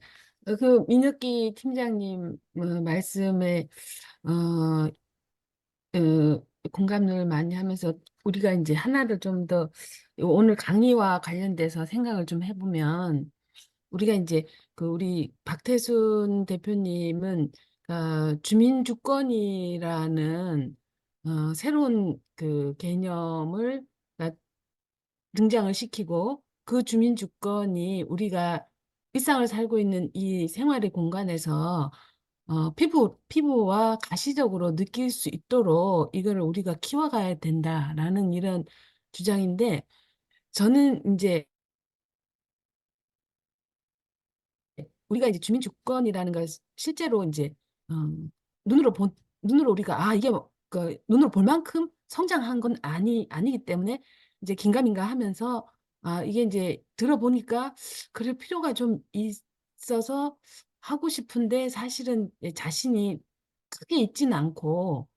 그 민혁기 팀장님 말씀에 어, 공감을 많이 하면서 우리가 이제 하나를 좀 더 오늘 강의와 관련돼서 생각을 좀 해보면 우리가 이제 그 우리 박태순 대표님은 주민주권이라는 새로운 그 개념을 등장을 시키고 그 주민주권이 우리가 일상을 살고 있는 이 생활의 공간에서 피부와 가시적으로 느낄 수 있도록 이거를 우리가 키워가야 된다라는 이런 주장인데 저는 이제 우리가 이제 주민주권이라는 걸 실제로 이제 어, 눈으로 눈으로 우리가 이게 그 눈으로 볼 만큼 성장한 건 아니기 때문에 이제 긴가민가 하면서 이게 이제 들어보니까 그럴 필요가 좀 있어서 하고 싶은데 사실은 자신이 크게 있지는 않고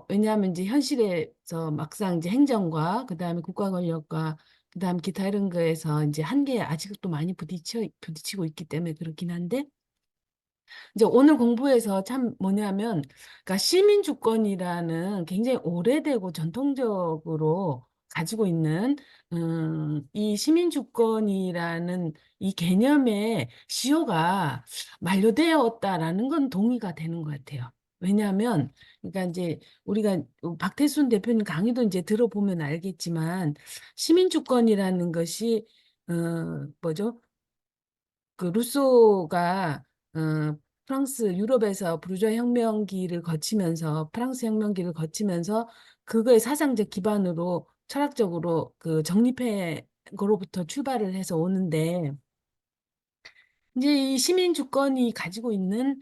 왜냐하면 이제 현실에서 막상 이제 행정과 그다음에 국가 권력과 그다음 기타 이런 거에서 이제 한계에 아직도 많이 부딪히고 있기 때문에 그렇긴 한데 이제 오늘 공부에서 참 뭐냐면 그러니까 시민주권이라는 굉장히 오래되고 전통적으로 가지고 있는 이 시민주권이라는 이 개념의 시효가 만료되었다라는 건 동의가 되는 것 같아요. 왜냐하면 그러니까 이제 우리가 박태순 대표님 강의도 이제 들어보면 알겠지만 시민주권이라는 것이 뭐죠? 그 루소가 프랑스 유럽에서 부르주아 혁명기를 거치면서 프랑스 혁명기를 거치면서 그거의 사상적 기반으로 철학적으로 그 정립해 거로부터 출발을 해서 오는데 이제 이 시민 주권이 가지고 있는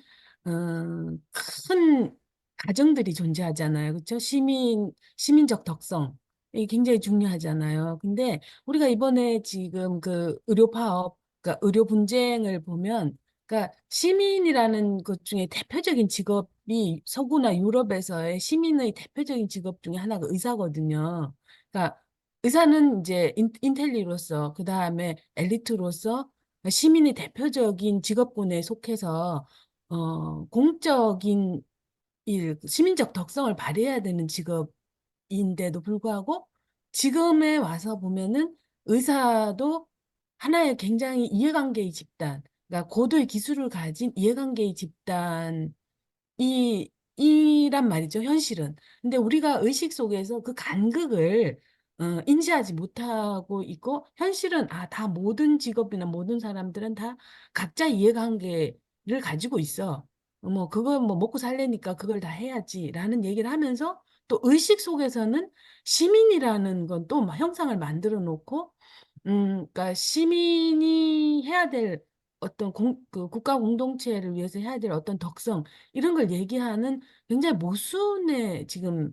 큰 가정들이 존재하잖아요. 그렇죠? 시민적 덕성. 이게 굉장히 중요하잖아요. 근데 우리가 이번에 지금 그 의료 파업, 그러니까 의료 분쟁을 보면 그러니까 시민이라는 것 중에 대표적인 직업이 서구나 유럽에서의 시민의 대표적인 직업 중에 하나가 의사거든요. 그러니까 의사는 이제 인텔리로서 그다음에 엘리트로서 시민의 대표적인 직업군에 속해서 공적인 시민적 덕성을 발휘해야 되는 직업인데도 불구하고 지금에 와서 보면은 의사도 하나의 굉장히 이해관계의 집단, 그러니까 고도의 기술을 가진 이해관계의 집단 이란 말이죠, 현실은. 근데 우리가 의식 속에서 그 간극을 인지하지 못하고 있고, 현실은 다 모든 직업이나 모든 사람들은 다 각자 이해관계를 가지고 있어. 뭐, 그걸 뭐 먹고 살려니까 그걸 다 해야지라는 얘기를 하면서 또 의식 속에서는 시민이라는 건 또 형상을 만들어 놓고, 그러니까 시민이 해야 될 어떤 그 국가 공동체를 위해서 해야 될 어떤 덕성, 이런 걸 얘기하는 굉장히 모순의 지금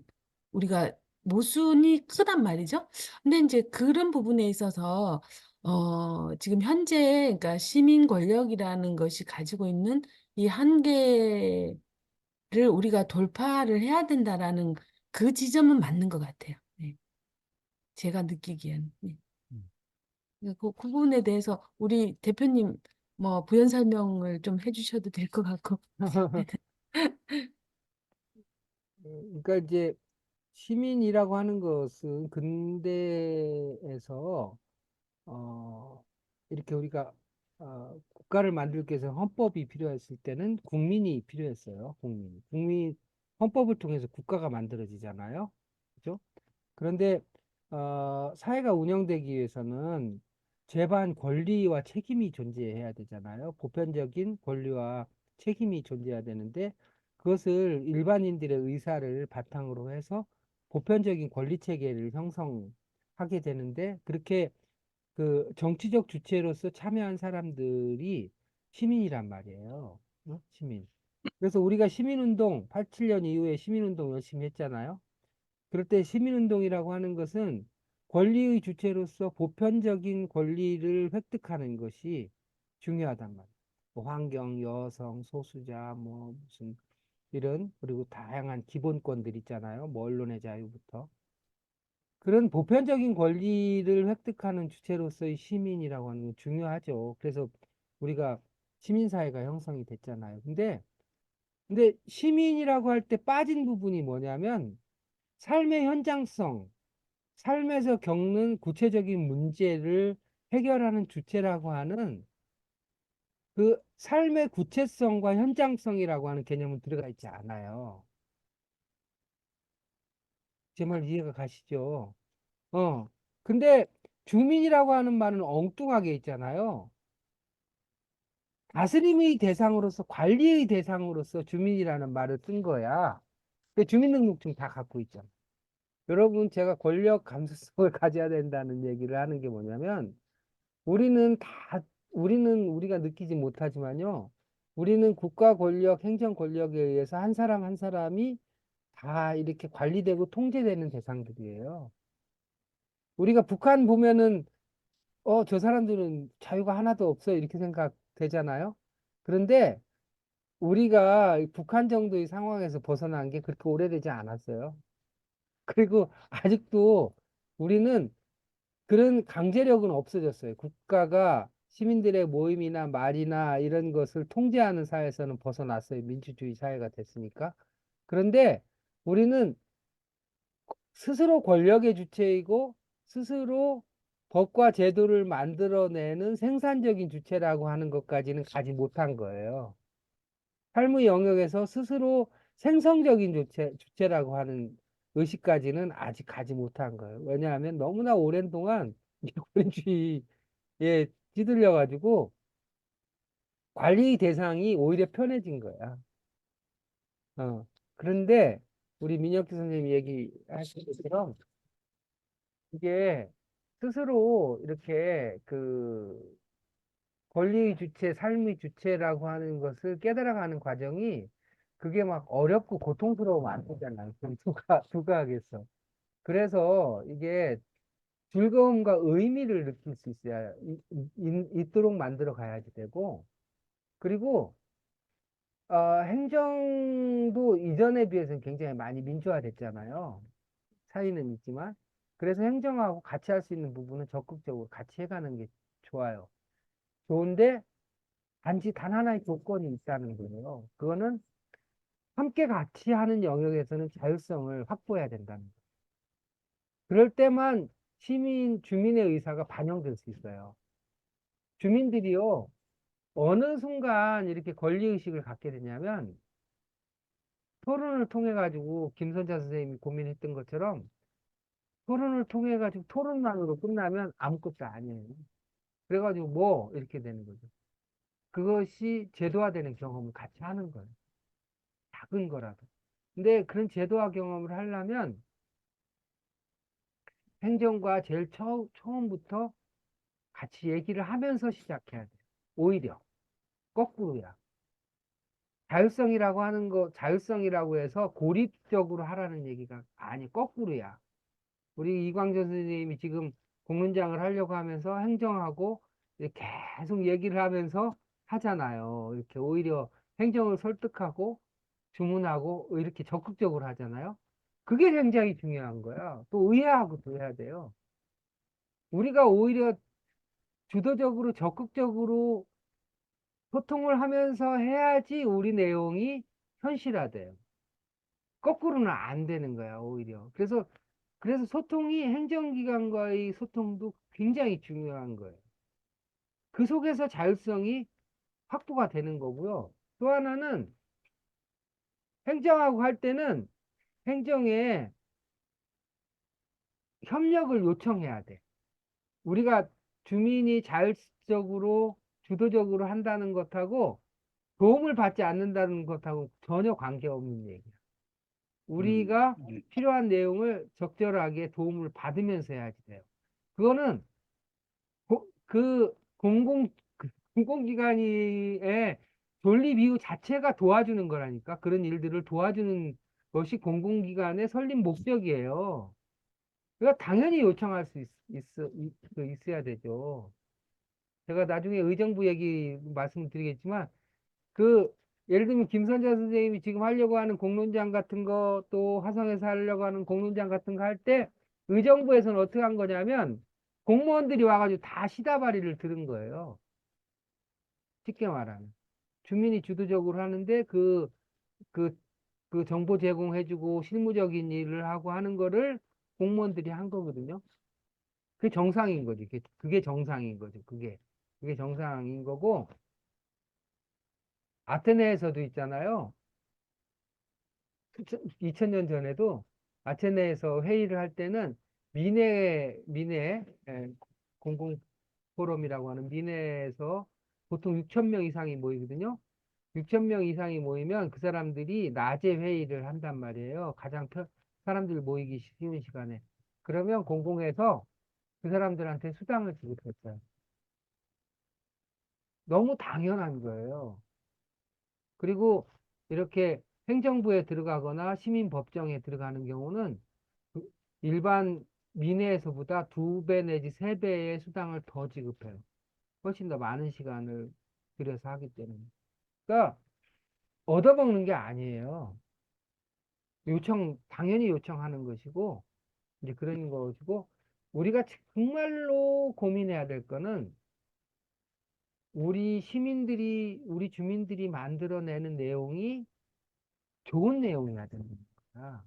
우리가 모순이 크단 말이죠. 근데 이제 그런 부분에 있어서 지금 현재 그러니까 시민 권력이라는 것이 가지고 있는 이 한계를 우리가 돌파를 해야 된다라는 그 지점은 맞는 것 같아요. 네. 제가 느끼기에는. 네. 그 부분에 대해서 우리 대표님 뭐 부연 설명을 좀 해주셔도 될 것 같고. 그러니까 이제 시민이라고 하는 것은 근대에서 이렇게 우리가 국가를 만들기 위해서 헌법이 필요했을 때는 국민이 필요했어요. 헌법을 통해서 국가가 만들어지잖아요. 그죠? 그런데 사회가 운영되기 위해서는 제반 권리와 책임이 존재해야 되잖아요. 보편적인 권리와 책임이 존재해야 되는데 그것을 일반인들의 의사를 바탕으로 해서 보편적인 권리 체계를 형성하게 되는데 그렇게 그 정치적 주체로서 참여한 사람들이 시민이란 말이에요. 시민. 그래서 우리가 시민운동, 87년 이후에 시민운동 열심히 했잖아요. 그럴 때 시민운동이라고 하는 것은 권리의 주체로서 보편적인 권리를 획득하는 것이 중요하단 말이에요. 뭐 환경, 여성, 소수자, 뭐 무슨 이런 그리고 다양한 기본권들 있잖아요. 뭐 언론의 자유부터. 그런 보편적인 권리를 획득하는 주체로서의 시민이라고 하는 건 중요하죠. 그래서 우리가 시민사회가 형성이 됐잖아요. 근데 시민이라고 할 때 빠진 부분이 뭐냐면 삶의 현장성, 삶에서 겪는 구체적인 문제를 해결하는 주체라고 하는 그 삶의 구체성과 현장성이라고 하는 개념은 들어가 있지 않아요. 제 말 이해가 가시죠? 어. 근데 주민이라고 하는 말은 엉뚱하게 있잖아요. 다스림의 대상으로서 관리의 대상으로서 주민이라는 말을 쓴 거야. 그 주민등록증 다 갖고 있잖아. 여러분 제가 권력 감수성을 가져야 된다는 얘기를 하는 게 뭐냐면 우리는 다 우리는 우리가 느끼지 못하지만요. 우리는 국가 권력, 행정 권력에 의해서 한 사람 한 사람이 다 이렇게 관리되고 통제되는 대상들이에요. 우리가 북한 보면은 저 사람들은 자유가 하나도 없어 이렇게 생각되잖아요. 그런데 우리가 북한 정도의 상황에서 벗어난 게 그렇게 오래되지 않았어요. 그리고 아직도 우리는 그런 강제력은 없어졌어요. 국가가 시민들의 모임이나 말이나 이런 것을 통제하는 사회에서는 벗어났어요. 민주주의 사회가 됐으니까. 그런데 우리는 스스로 권력의 주체이고 스스로 법과 제도를 만들어내는 생산적인 주체라고 하는 것까지는 가지 못한 거예요. 삶의 영역에서 스스로 생성적인 주체라고 하는 의식까지는 아직 가지 못한 거예요. 왜냐하면 너무나 오랜 동안 권위주의에 찌들려가지고 관리 대상이 오히려 편해진 거야. 그런데 우리 민혁기 선생님이 얘기하신 것처럼 이게 스스로 이렇게 그 권리의 주체, 삶의 주체라고 하는 것을 깨달아가는 과정이 그게 막 어렵고 고통스러우면 안 되잖아요. 누가 하겠어. 그래서 이게 즐거움과 의미를 느낄 수 있어야 있도록 만들어 가야지 되고 그리고 행정도 이전에 비해서는 굉장히 많이 민주화됐잖아요. 차이는 있지만 그래서 행정하고 같이 할 수 있는 부분은 적극적으로 같이 해가는 게 좋아요. 좋은데 단지 단 하나의 조건이 있다는 거예요. 그거는 함께 같이 하는 영역에서는 자율성을 확보해야 된다는 거예요. 그럴 때만 주민의 의사가 반영될 수 있어요. 주민들이요, 어느 순간 이렇게 권리의식을 갖게 되냐면, 토론을 통해가지고, 김선자 선생님이 고민했던 것처럼, 토론을 통해가지고 토론만으로 끝나면 아무것도 아니에요. 그래가지고 이렇게 되는 거죠. 그것이 제도화되는 경험을 같이 하는 거예요. 작은 거라도. 근데 그런 제도화 경험을 하려면 행정과 제일 처음부터 같이 얘기를 하면서 시작해야 돼요. 오히려 거꾸로야. 자율성이라고 하는 거, 자율성이라고 해서 고립적으로 하라는 얘기가 아니, 거꾸로야. 우리 이광재 선생님이 지금 공론장을 하려고 하면서 행정하고 이렇게 계속 얘기를 하면서 하잖아요. 이렇게 오히려 행정을 설득하고 주문하고 이렇게 적극적으로 하잖아요. 그게 굉장히 중요한 거야. 또 의회하고 또 해야 돼요. 우리가 오히려 주도적으로 적극적으로 소통을 하면서 해야지 우리 내용이 현실화돼요. 거꾸로는 안 되는 거야, 오히려. 그래서 소통이 행정기관과의 소통도 굉장히 중요한 거예요. 그 속에서 자율성이 확보가 되는 거고요. 또 하나는 행정하고 할 때는 행정에 협력을 요청해야 돼. 우리가 주민이 자율적으로 주도적으로 한다는 것하고 도움을 받지 않는다는 것하고 전혀 관계없는 얘기야. 우리가 필요한 내용을 적절하게 도움을 받으면서 해야지 돼요. 그거는 공공기관의 존립 이유 자체가 도와주는 거라니까. 그런 일들을 도와주는 것이 공공기관의 설립 목적이에요. 그러니까 당연히 요청할 수 있어야 되죠. 제가 나중에 의정부 얘기 말씀드리겠지만, 예를 들면 김선재 선생님이 지금 하려고 하는 공론장 같은 거, 또 화성에서 하려고 하는 공론장 같은 거 할 때, 의정부에서는 어떻게 한 거냐면, 공무원들이 와가지고 다 시다바리를 들은 거예요. 쉽게 말하면. 주민이 주도적으로 하는데, 그 정보 제공해주고 실무적인 일을 하고 하는 거를 공무원들이 한 거거든요. 그게 정상인 거지. 그게 정상인 거죠. 그게 정상인 거고, 아테네에서도 있잖아요. 2000년 전에도 아테네에서 회의를 할 때는 공공 포럼이라고 하는 미네에서 보통 6천 명 이상이 모이거든요. 6천 명 이상이 모이면 그 사람들이 낮에 회의를 한단 말이에요. 사람들 모이기 쉬운 시간에. 그러면 공공에서 그 사람들한테 수당을 지급했어요. 너무 당연한 거예요. 그리고 이렇게 행정부에 들어가거나 시민법정에 들어가는 경우는 일반 민회에서보다 2배 내지 3배의 수당을 더 지급해요. 훨씬 더 많은 시간을 들여서 하기 때문에. 그러니까 얻어먹는 게 아니에요. 당연히 요청하는 것이고, 이제 그런 것이고, 우리가 정말로 고민해야 될 거는 우리 주민들이 만들어내는 내용이 좋은 내용이어야 되는 거야.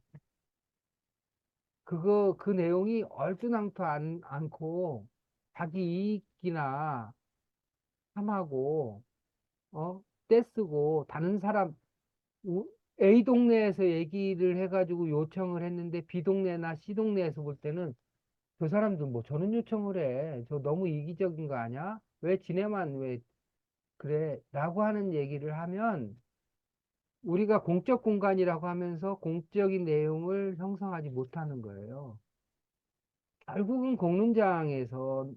그 내용이 얼토당토 않고 자기 이익이나 탐하고, 떼쓰고, 다른 사람, A 동네에서 얘기를 해가지고 요청을 했는데 B 동네나 C 동네에서 볼 때는 저 사람들 뭐 저런 요청을 해. 저 너무 이기적인 거 아니야? 왜 지네만 왜 그래? 라고 하는 얘기를 하면 우리가 공적 공간이라고 하면서 공적인 내용을 형성하지 못하는 거예요. 결국은 공론장에서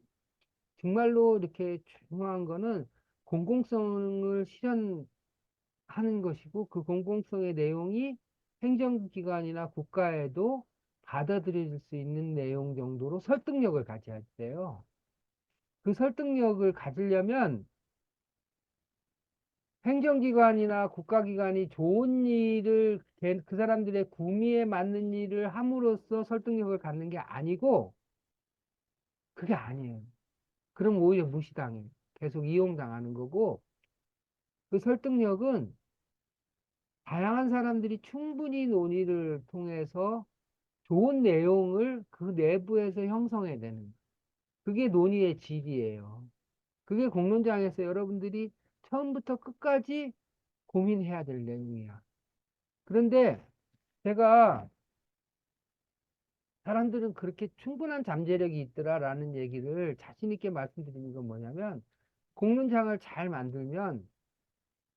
정말로 이렇게 중요한 거는 공공성을 실현하는 것이고 그 공공성의 내용이 행정기관이나 국가에도 받아들여질 수 있는 내용 정도로 설득력을 가져야 돼요. 그 설득력을 가지려면 행정기관이나 국가기관이 좋은 일을, 그 사람들의 구미에 맞는 일을 함으로써 설득력을 갖는 게 아니고, 그게 아니에요. 그럼 오히려 무시당해. 계속 이용당하는 거고, 그 설득력은 다양한 사람들이 충분히 논의를 통해서 좋은 내용을 그 내부에서 형성해야 되는 거예요. 그게 논의의 질이에요. 그게 공론장에서 여러분들이 처음부터 끝까지 고민해야 될 내용이야. 그런데 제가 사람들은 그렇게 충분한 잠재력이 있더라라는 얘기를 자신 있게 말씀드리는 건 뭐냐면 공론장을 잘 만들면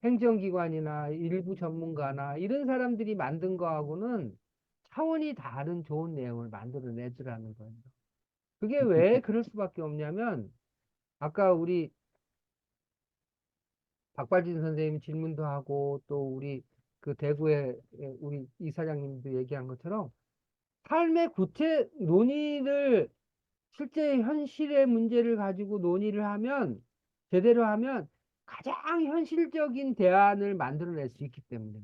행정기관이나 일부 전문가나 이런 사람들이 만든 거하고는 차원이 다른 좋은 내용을 만들어내더라는 거예요. 그게 왜 그럴 수밖에 없냐면 아까 우리 박발진 선생님 질문도 하고 또 우리 대구의 우리 이사장님도 얘기한 것처럼 삶의 구체 논의를 실제 현실의 문제를 가지고 논의를 하면 제대로 하면 가장 현실적인 대안을 만들어낼 수 있기 때문에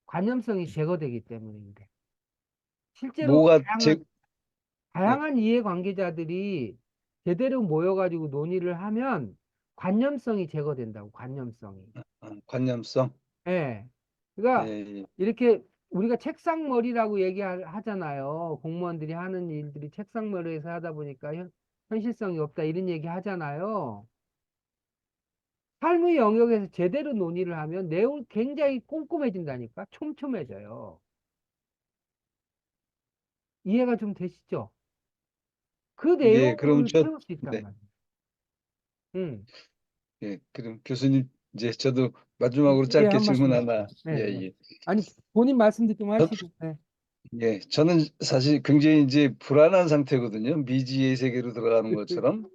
관념성이 제거되기 때문인데 실제로 뭐가 제, 네, 다양한 이해관계자들이 제대로 모여가지고 논의를 하면 관념성이 제거된다고 관념성이. 관념성. 예. 그러니까 예, 이렇게 우리가 책상머리라고 얘기하잖아요. 공무원들이 하는 일들이 책상머리에서 하다 보니까 현실성이 없다 이런 얘기 하잖아요. 삶의 영역에서 제대로 논의를 하면 내용이 굉장히 꼼꼼해진다니까. 촘촘해져요. 이해가 좀 되시죠? 그 예, 그럼 내용을 채울 수 있단 네, 말이에요. 음. 예, 그럼 교수님, 이제 저도 마지막으로 예, 짧게 한 질문 말씀. 하나, 네, 예, 네. 예. 아니, 본인 말씀도 좀 하시고. 네. 예, 저는 사실 굉장히 이제 불안한 상태거든요. 미지의 세계로 들어가는 것처럼.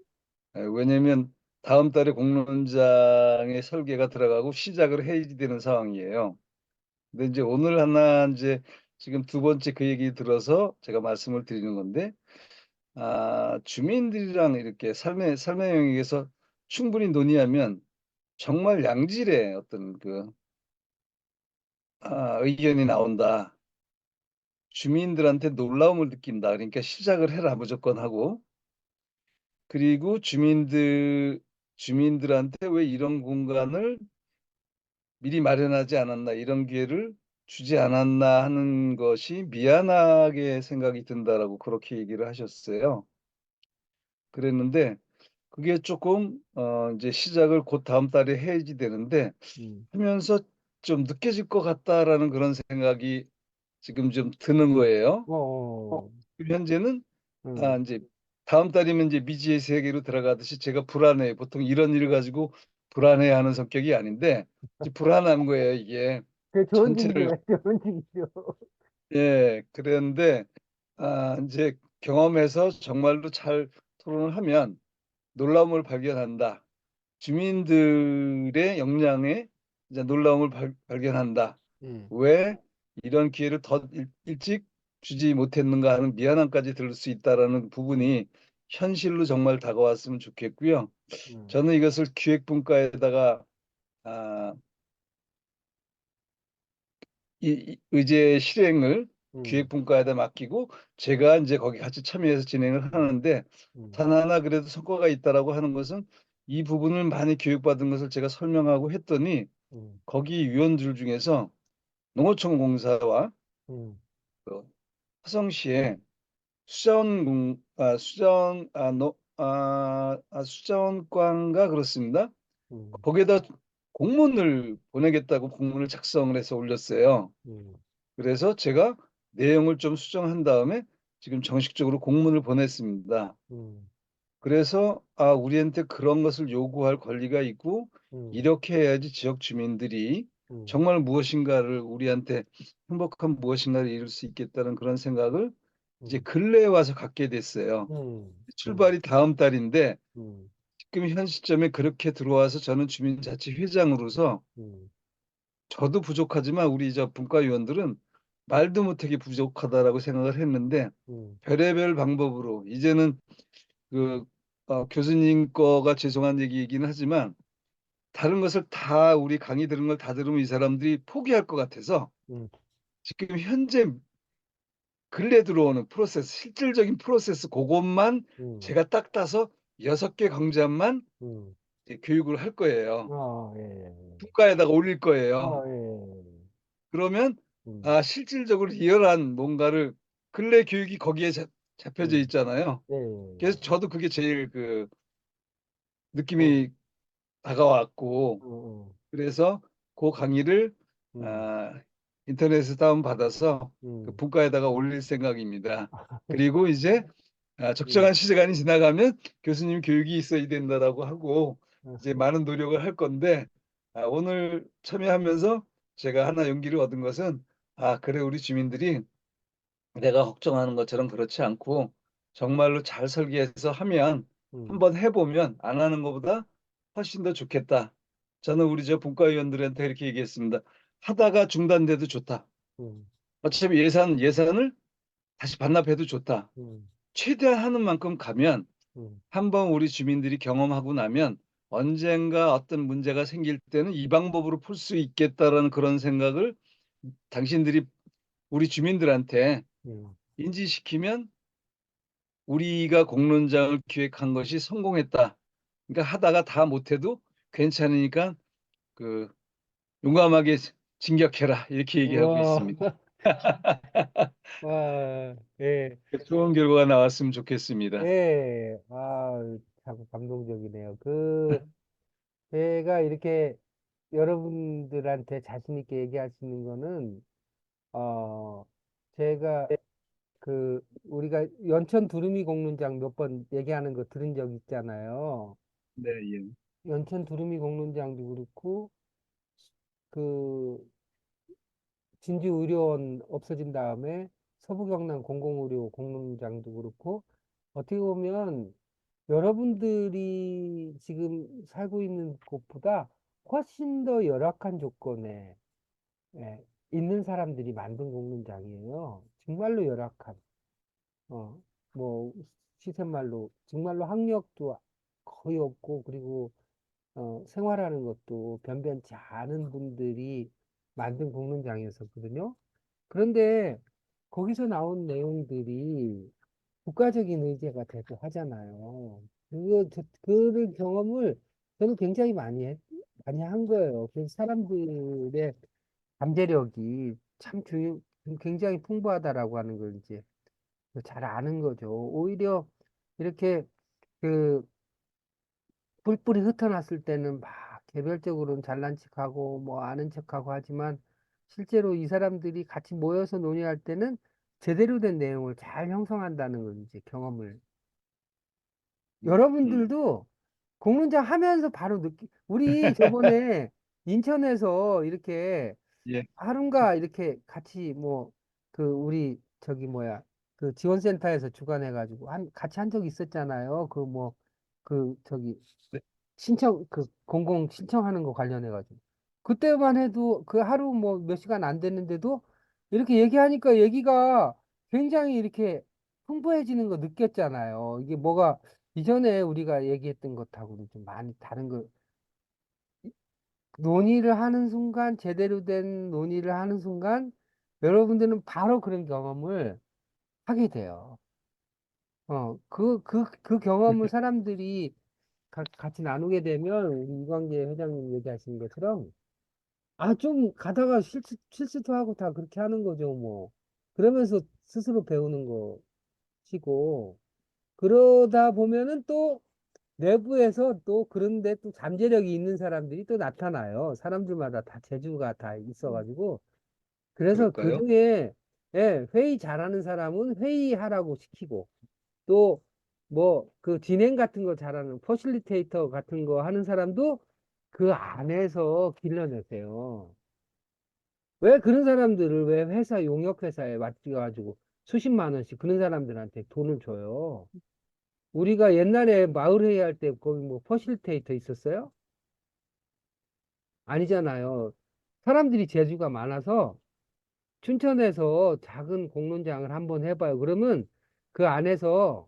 왜냐면 다음 달에 공론장의 설계가 들어가고 시작을 해야 되는 상황이에요. 근데 이제 오늘 하나 이제 지금 두 번째 그 얘기 들어서 제가 말씀을 드리는 건데, 주민들이랑 이렇게 삶의 영역에서 충분히 논의하면 정말 양질의 어떤 의견이 나온다. 주민들한테 놀라움을 느낀다. 그러니까 시작을 해라 무조건 하고, 그리고 주민들한테 왜 이런 공간을 미리 마련하지 않았나, 이런 기회를 주지 않았나 하는 것이 미안하게 생각이 든다라고 그렇게 얘기를 하셨어요. 그랬는데 그게 조금 이제 시작을 곧 다음 달에 해야지 되는데 하면서 좀 늦게질 것 같다라는 그런 생각이 지금 좀 드는 거예요. 현재는 이제 다음 달이면 이제 미지의 세계로 들어가듯이 제가 불안해요. 보통 이런 일을 가지고 불안해하는 성격이 아닌데 이제 불안한 거예요, 이게. 그 좋은 전체를. 얘기죠. 좋은 얘기죠. 예, 그런데 이제 경험해서 정말로 잘 토론을 하면 놀라움을 발견한다. 주민들의 역량에 이제 놀라움을 발견한다. 왜 이런 기회를 더 일찍 주지 못했는가 하는 미안함까지 들을 수 있다라는 부분이 현실로 정말 다가왔으면 좋겠고요. 저는 이것을 기획분과에다가 아, 이 의제 실행을 기획분과에다 맡기고 제가 이제 거기 같이 참여해서 진행을 하는데 단 하나 그래도 성과가 있다라고 하는 것은 이 부분을 많이 교육받은 것을 제가 설명하고 했더니 거기 위원들 중에서 농어촌 공사와 그 화성시에 수자원과인가 그렇습니다. 거기에다 공문을 보내겠다고 공문을 작성을 해서 올렸어요. 그래서 제가 내용을 좀 수정한 다음에 지금 정식적으로 공문을 보냈습니다. 그래서 우리한테 그런 것을 요구할 권리가 있고 이렇게 해야지 지역 주민들이 정말 무엇인가를 우리한테 행복한 무엇인가를 이룰 수 있겠다는 그런 생각을 이제 근래에 와서 갖게 됐어요. 출발이 다음 달인데 지금 현 시점에 그렇게 들어와서 저는 주민자치회장으로서 저도 부족하지만 우리 저 분과위원들은 말도 못하게 부족하다라고 생각을 했는데 별의별 방법으로 이제는 교수님 거가 죄송한 얘기이긴 하지만 다른 것을 다 우리 강의 들은 걸 다 들으면 이 사람들이 포기할 것 같아서 지금 현재 근래 들어오는 프로세스, 실질적인 프로세스 그것만 제가 딱 따서 6개 강좌만 이제 교육을 할 거예요. 국가에다가 올릴 거예요. 그러면 실질적으로 리얼한 뭔가를 근래 교육이 거기에 잡혀져 있잖아요. 그래서 저도 그게 제일 느낌이 다가왔고 그래서 그 강의를 인터넷에서 다운받아서 그 분과에다가 올릴 생각입니다. 그리고 이제 적정한 시간이 지나가면 교수님 교육이 있어야 된다라고 하고 이제 많은 노력을 할 건데 오늘 참여하면서 제가 하나 용기를 얻은 것은 그래 우리 주민들이 내가 걱정하는 것처럼 그렇지 않고 정말로 잘 설계해서 하면 한번 해보면 안 하는 것보다 훨씬 더 좋겠다. 저는 우리 저 분과위원들한테 이렇게 얘기했습니다. 하다가 중단돼도 좋다. 어차피 예산을 다시 반납해도 좋다. 최대한 하는 만큼 가면 한번 우리 주민들이 경험하고 나면 언젠가 어떤 문제가 생길 때는 이 방법으로 풀 수 있겠다라는 그런 생각을 당신들이 우리 주민들한테 인지시키면 우리가 공론장을 기획한 것이 성공했다. 그러니까 하다가 다 못해도 괜찮으니까 용감하게 진격해라 이렇게 얘기하고 있습니다. 예, 좋은 결과가 나왔으면 좋겠습니다. 예, 참 감동적이네요. 제가 이렇게 여러분들한테 자신 있게 얘기할 수 있는 거는, 어, 제가 우리가 연천 두루미 공론장 몇 번 얘기하는 거 들은 적 있잖아요. 네, 예. 연천 두루미 공론장도 그렇고, 그, 진주의료원 없어진 다음에 서부경남 공공의료 공론장도 그렇고, 어떻게 보면 여러분들이 지금 살고 있는 곳보다 훨씬 더 열악한 조건에 예, 있는 사람들이 만든 공론장이에요. 정말로 열악한. 어, 뭐, 시샘말로, 정말로 학력도 거의 없고, 그리고, 생활하는 것도 변변치 않은 분들이 만든 공론장이었었거든요. 그런데 거기서 나온 내용들이 국가적인 의제가 되고 하잖아요. 그 경험을 저는 굉장히 많이 한 거예요. 그래서 사람들의 잠재력이 굉장히 풍부하다라고 하는 걸 이제 잘 아는 거죠. 오히려 이렇게 그 뿔뿔이 흩어놨을 때는 막 개별적으로는 잘난 척하고 뭐 아는 척하고 하지만 실제로 이 사람들이 같이 모여서 논의할 때는 제대로 된 내용을 잘 형성한다는 걸 이제 경험을 음. 여러분들도 공론장 하면서 바로 우리 저번에 인천에서 이렇게 예. 하루인가 이렇게 같이 뭐 우리 저기 뭐야 지원센터에서 주관해가지고 같이 한 적이 있었잖아요. 저기 네. 공공 신청하는 거 관련해가지고 그때만 해도 그 하루 뭐 몇 시간 안 됐는데도 이렇게 얘기하니까 얘기가 굉장히 이렇게 풍부해지는 거 느꼈잖아요. 이게 뭐가 이전에 우리가 얘기했던 것하고는 좀 많이 다른 거 논의를 하는 순간, 제대로 된 논의를 하는 순간, 여러분들은 바로 그런 경험을 하게 돼요. 그 경험을 사람들이 같이 나누게 되면, 우리 이광재 회장님 얘기하신 것처럼, 좀 가다가 실수도 하고 다 그렇게 하는 거죠, 뭐. 그러면서 스스로 배우는 것이고, 그러다 보면은 또 내부에서 또 그런데 또 잠재력이 있는 사람들이 또 나타나요. 사람들마다 다 재주가 다 있어가지고. 그래서 그 그럴까요? 중에 예, 회의 잘하는 사람은 회의하라고 시키고 또 뭐 진행 같은 거 잘하는 퍼실리테이터 같은 거 하는 사람도 그 안에서 길러내세요. 왜 그런 사람들을 왜 용역 회사에 맡겨가지고 수십만 원씩 그런 사람들한테 돈을 줘요. 우리가 옛날에 마을회의 할 때 거기 뭐 퍼실테이터 있었어요? 아니잖아요. 사람들이 재주가 많아서 춘천에서 작은 공론장을 한번 해봐요. 그러면 그 안에서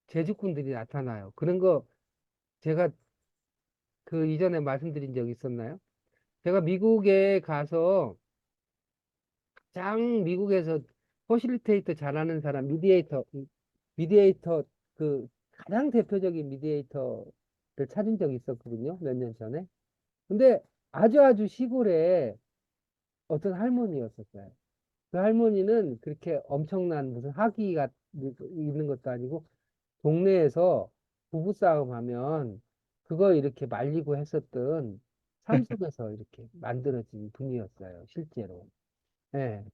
재주꾼들이 나타나요. 그런 거 제가 그 이전에 말씀드린 적 있었나요? 제가 미국에 가서 미국에서 퍼실리테이터 잘하는 사람, 미디에이터 가장 대표적인 미디에이터를 찾은 적이 있었거든요. 몇 년 전에. 근데 아주 시골에 어떤 할머니였었어요. 그 할머니는 그렇게 엄청난 무슨 학위가 있는 것도 아니고 동네에서 부부싸움 하면 그거 이렇게 말리고 했었던 삶 속에서 이렇게 만들어진 분이었어요. 실제로. 예.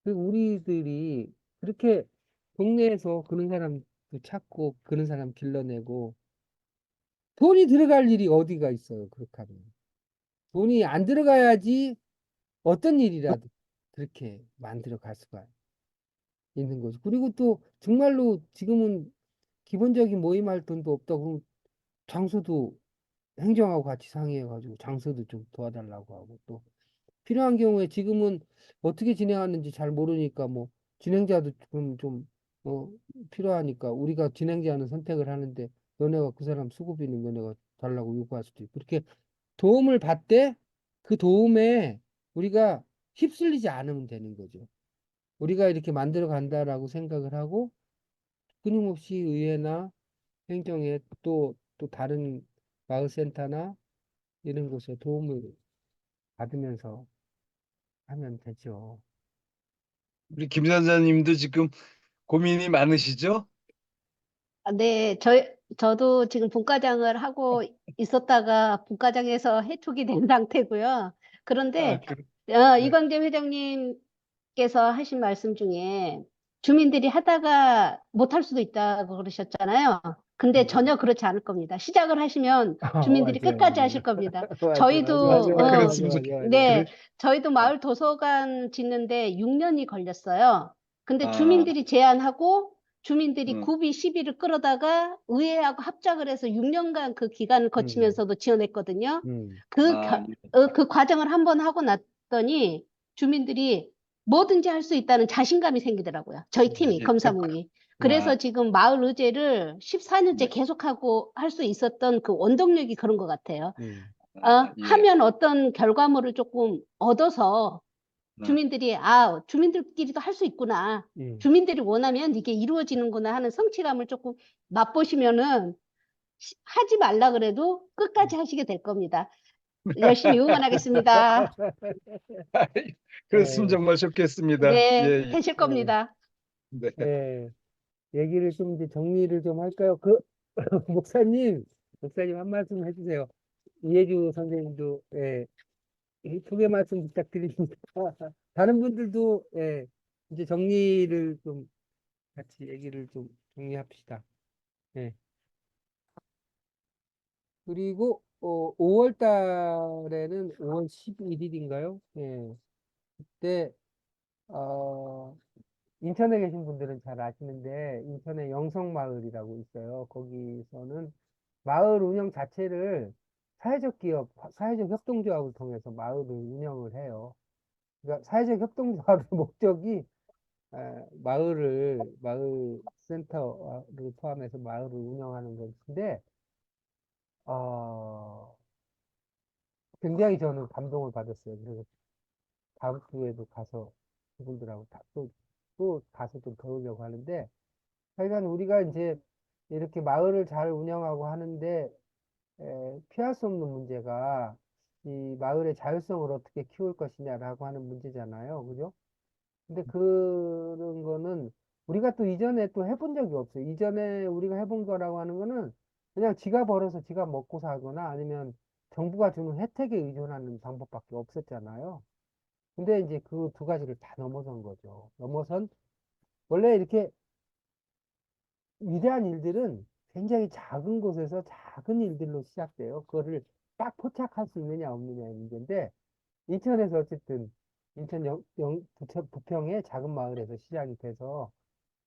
우리들이 그렇게 동네에서 그런 사람도 찾고 그런 사람 길러내고 돈이 들어갈 일이 어디가 있어요. 그렇게 하면. 돈이 안 들어가야지 어떤 일이라도 그렇게 만들어 갈 수가 있는 거죠. 그리고 또 정말로 지금은 기본적인 모임 활동도 없다 그러면 장소도 행정하고 같이 상의해가지고 장소도 좀 도와달라고 하고 또 필요한 경우에 지금은 어떻게 진행하는지 잘 모르니까 뭐 진행자도 좀 어, 필요하니까 우리가 진행자는 선택을 하는데 너네가 그 사람 수고비는 너네가 달라고 요구할 수도 있고 그렇게 도움을 받되 그 도움에 우리가 휩쓸리지 않으면 되는 거죠. 우리가 이렇게 만들어 간다라고 생각을 하고 끊임없이 의회나 행정에 또 다른 마을센터나 이런 곳에 도움을 받으면서 하면 되죠. 우리 김 선생님도 지금 고민이 많으시죠? 네, 저도 지금 분과장을 하고 있었다가 분과장에서 해촉이 된 상태고요. 아, 그런데 네. 이광재 회장님께서 하신 말씀 중에 주민들이 하다가 못할 수도 있다고 그러셨잖아요. 근데 전혀 그렇지 않을 겁니다. 시작을 하시면 주민들이 맞아요, 끝까지 맞아요. 하실 겁니다. 맞아요, 저희도 맞아요, 맞아요, 그렇습니다. 맞아요, 네, 그래, 저희도 마을 도서관 짓는데 6년이 걸렸어요. 근데 아, 주민들이 제안하고 주민들이 음, 구비 시비를 끌어다가 의회하고 합작을 해서 6년간 그 기간을 음, 거치면서도 지어냈거든요. 음, 아, 그 과정을 한번 하고 났더니 주민들이 뭐든지 할 수 있다는 자신감이 생기더라고요. 저희 팀이, 예, 검사뭉이. 아, 그래서 지금 마을 의제를 14년째 네, 계속하고 할 수 있었던 그 원동력이 그런 것 같아요. 예, 하면 어떤 결과물을 조금 얻어서 아, 주민들끼리도 할 수 있구나. 음. 주민들이 원하면 이게 이루어지는구나 하는 성취감을 조금 맛보시면은 하지 말라 그래도 끝까지 하시게 될 겁니다. 열심히 응원하겠습니다. 그랬으면 예, 정말 좋겠습니다. 예, 네, 예, 하실 예, 겁니다. 네. 예. 얘기를 좀 이제 정리를 좀 할까요? 목사님 한 말씀 해주세요. 이해주 선생님도, 예, 이 소개 말씀 부탁드립니다. 다른 분들도, 예, 이제 정리를 좀 같이 얘기를 좀 정리합시다. 예. 그리고, 5월 달에는 5월 11일인가요? 예. 그때, 어, 인천에 계신 분들은 잘 아시는데, 인천에 영성마을이라고 있어요. 거기서는 마을 운영 자체를 사회적 기업, 사회적 협동조합을 통해서 마을을 운영을 해요. 그러니까 사회적 협동조합의 목적이 마을 센터를 포함해서 마을을 운영하는 것인데, 어, 굉장히 저는 감동을 받았어요. 그래서 다음 주에도 가서 그분들하고 또 가서 좀 배우려고 하는데, 하여간 우리가 이제 이렇게 마을을 잘 운영하고 하는데, 피할 수 없는 문제가 이 마을의 자율성을 어떻게 키울 것이냐라고 하는 문제잖아요. 그죠? 근데 그런 거는 우리가 또 이전에 또 해본 적이 없어요. 이전에 우리가 해본 거라고 하는 거는 그냥 지가 벌어서 지가 먹고 살거나 아니면 정부가 주는 혜택에 의존하는 방법밖에 없었잖아요. 근데 이제 그 두 가지를 다 넘어선 거죠. 원래 이렇게 위대한 일들은 굉장히 작은 곳에서 작은 일들로 시작돼요. 그거를 딱 포착할 수 있느냐 없느냐의 문제인데, 인천에서 어쨌든 인천 부평의 작은 마을에서 시작이 돼서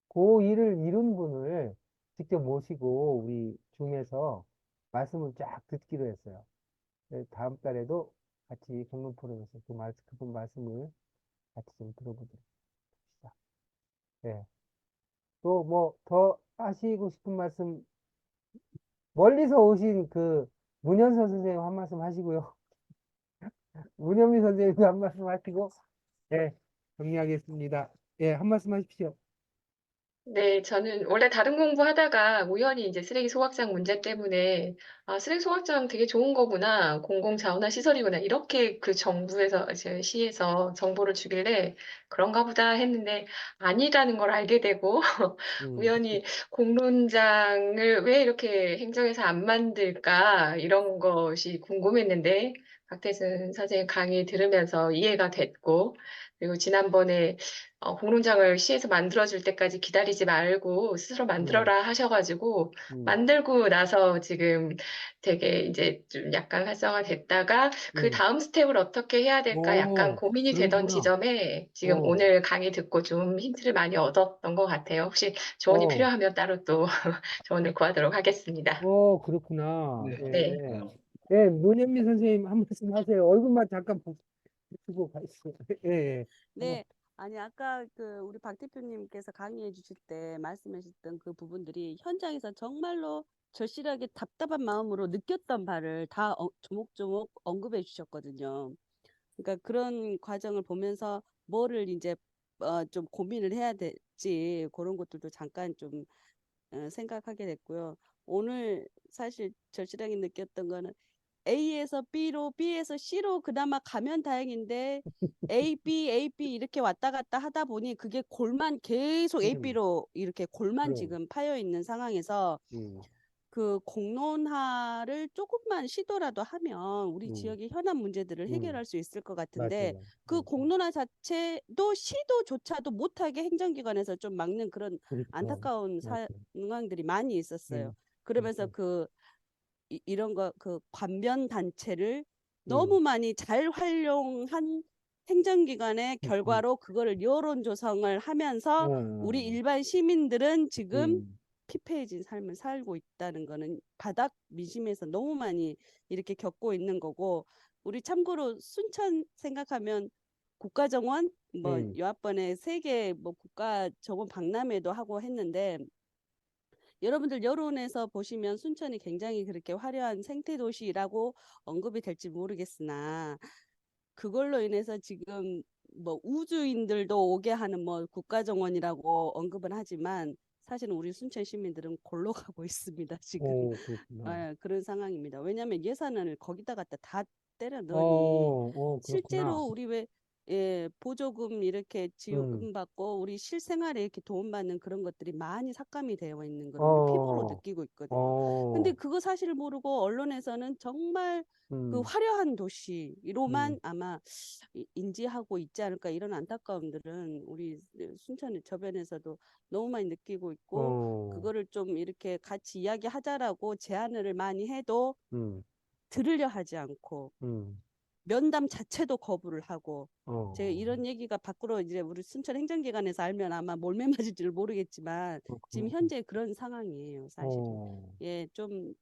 그 일을 이룬 분을 직접 모시고 우리 줌에서 말씀을 쫙 듣기로 했어요. 그래서 다음 달에도 같이 공론 포럼에서 그분 말씀을 같이 좀 들어보도록 합시다. 네. 또 뭐 더 하시고 싶은 말씀, 멀리서 오신 그 문현서 선생님 한 말씀 하시고요. 문현미 선생님도 한 말씀 하시고, 예, 정리하겠습니다. 예, 한 말씀 하십시오. 네, 저는 원래 다른 공부하다가 우연히 이제 쓰레기 소각장 문제 때문에 쓰레기 소각장 되게 좋은 거구나. 공공자원화 시설이구나. 이렇게 그 정부에서, 이제 시에서 정보를 주길래 그런가 보다 했는데 아니라는 걸 알게 되고 음, 우연히 공론장을 왜 이렇게 행정에서 안 만들까 이런 것이 궁금했는데 박태순 선생님 강의 들으면서 이해가 됐고 그리고 지난번에 공론장을 시에서 만들어줄 때까지 기다리지 말고 스스로 음, 만들어라 하셔가지고 음, 만들고 나서 지금 되게 이제 좀 약간 활성화 됐다가 그 음. 다음 스텝을 어떻게 해야 될까 약간 오, 고민이 되던 그러구나. 지점에 지금 어, 오늘 강의 듣고 좀 힌트를 많이 얻었던 것 같아요. 혹시 조언이 어, 필요하면 따로 또 조언을 구하도록 하겠습니다. 그렇구나. 네. 네. 예. 아, 예, 문현미 선생님 한 말씀 하세요. 얼굴만 잠깐 보시고 가시죠. 예, 예. 네, 아니 아까 그 우리 박 대표님께서 강의해 주실 때 말씀하셨던 그 부분들이 현장에서 정말로 절실하게 답답한 마음으로 느꼈던 바를 다 조목조목 언급해 주셨거든요. 그러니까 그런 과정을 보면서 뭐를 이제 좀 고민을 해야 될지 그런 것들도 잠깐 좀 생각하게 됐고요. 오늘 사실 절실하게 느꼈던 거는 A에서 B로, B에서 C로 그나마 가면 다행인데 A, B 이렇게 왔다 갔다 하다 보니 그게 골만 계속 A, B로 이렇게 골만 그럼. 지금 파여 있는 상황에서 그 공론화를 조금만 시도라도 하면 우리 지역의 현안 문제들을 해결할 수 있을 것 같은데 맞아요. 그 공론화 자체도 시도조차도 못하게 행정기관에서 좀 막는 그런 그렇죠. 안타까운 맞아요. 상황들이 많이 있었어요. 음. 그러면서 그렇죠. 이런 거 그 관변 단체를 너무 많이 잘 활용한 행정기관의 결과로 그거를 여론 조성을 하면서 우리 일반 시민들은 지금 피폐해진 삶을 살고 있다는 거는 바닥 민심에서 너무 많이 이렇게 겪고 있는 거고 우리 참고로 순천 생각하면 국가정원 뭐 요번에 세계 뭐 국가정원 박람회도 하고 했는데 여러분들 여론에서 보시면 순천이 굉장히 그렇게 화려한 생태도시라고 언급이 될지 모르겠으나 그걸로 인해서 지금 뭐 우주인들도 오게 하는 뭐 국가정원이라고 언급은 하지만 사실은 우리 순천 시민들은 골로 가고 있습니다. 지금 그렇구나. 그런 상황입니다. 왜냐하면 예산을 거기다 갖다 다 때려 넣으니 그렇구나. 실제로 우리 왜 보조금 이렇게 지원받고 우리 실생활에 이렇게 도움받는 그런 것들이 많이 삭감이 되어 있는 걸 우리 피부로 느끼고 있거든요. 근데 그거 사실을 모르고 언론에서는 정말 그 화려한 도시로만 아마 인지하고 있지 않을까 이런 안타까움들은 우리 순천 저변에서도 너무 많이 느끼고 있고 그거를 좀 이렇게 같이 이야기하자라고 제안을 많이 해도 들으려 하지 않고 면담 자체도 거부를 하고 제가 이런 얘기가 밖으로 이제 우리 순천 행정기관에서 알면 아마 몰매 맞을지를 모르겠지만 지금 현재 그런 상황이에요, 사실은. 예, 좀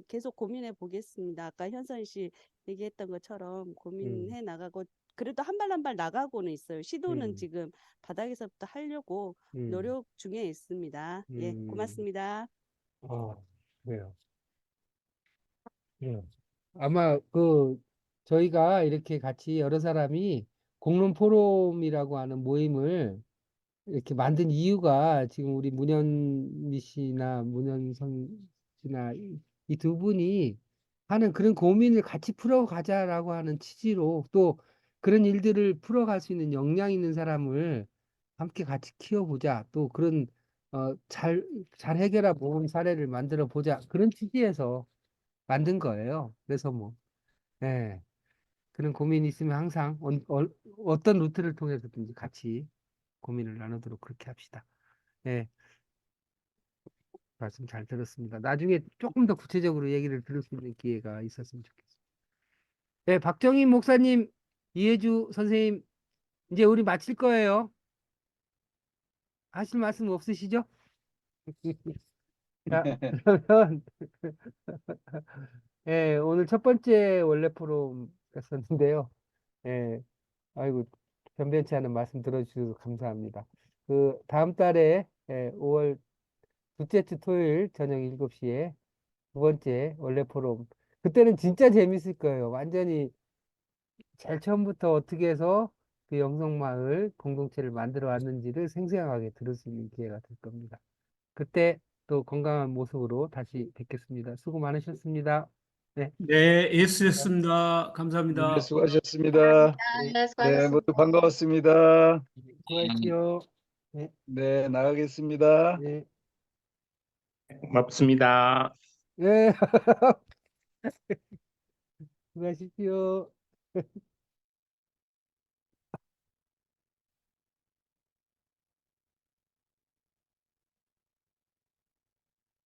계속 고민해 보겠습니다. 아까 현선 씨 얘기했던 것처럼 고민해 나가고 그래도 한 발 한 발 나가고는 있어요. 시도는 지금 바닥에서부터 하려고 노력 중에 있습니다. 예, 고맙습니다. 그래요. 예. 아마 저희가 이렇게 같이 여러 사람이 공론 포럼이라고 하는 모임을 이렇게 만든 이유가 지금 우리 문현미 씨나 문현선 씨나 이 두 분이 하는 그런 고민을 같이 풀어가자라고 하는 취지로 또 그런 일들을 풀어갈 수 있는 역량 있는 사람을 함께 같이 키워보자. 또 그런 잘 해결한 모범 사례를 만들어 보자. 그런 취지에서 만든 거예요. 그래서 뭐, 예, 그런 고민이 있으면 항상 어떤 루트를 통해서든지 같이 고민을 나누도록 그렇게 합시다. 예, 말씀 잘 들었습니다. 나중에 조금 더 구체적으로 얘기를 들을 수 있는 기회가 있었으면 좋겠습니다. 예, 박정희 목사님, 이해주 선생님, 이제 우리 마칠 거예요. 하실 말씀 없으시죠? 자, 그러면 예, 오늘 첫 번째 원래 프로였었는데요. 예, 아이고 변변치 않은 말씀 들어주셔서 감사합니다. 다음 달에 5월 둘째 주 토요일 저녁 7시에 두 번째 원래 포럼. 그때는 진짜 재밌을 거예요. 완전히 제일 처음부터 어떻게 해서 그 영성마을 공동체를 만들어 왔는지를 생생하게 들을 수 있는 기회가 될 겁니다. 그때 또 건강한 모습으로 다시 뵙겠습니다. 수고 많으셨습니다. 네. 네, 예스였습니다. 네, 감사합니다. 수고하셨습니다. 네, 수고하셨습니다. 모두 반가웠습니다. 수고하십시오. 네. 네, 나가겠습니다. 네. 고맙습니다. 네. 수고하십시오.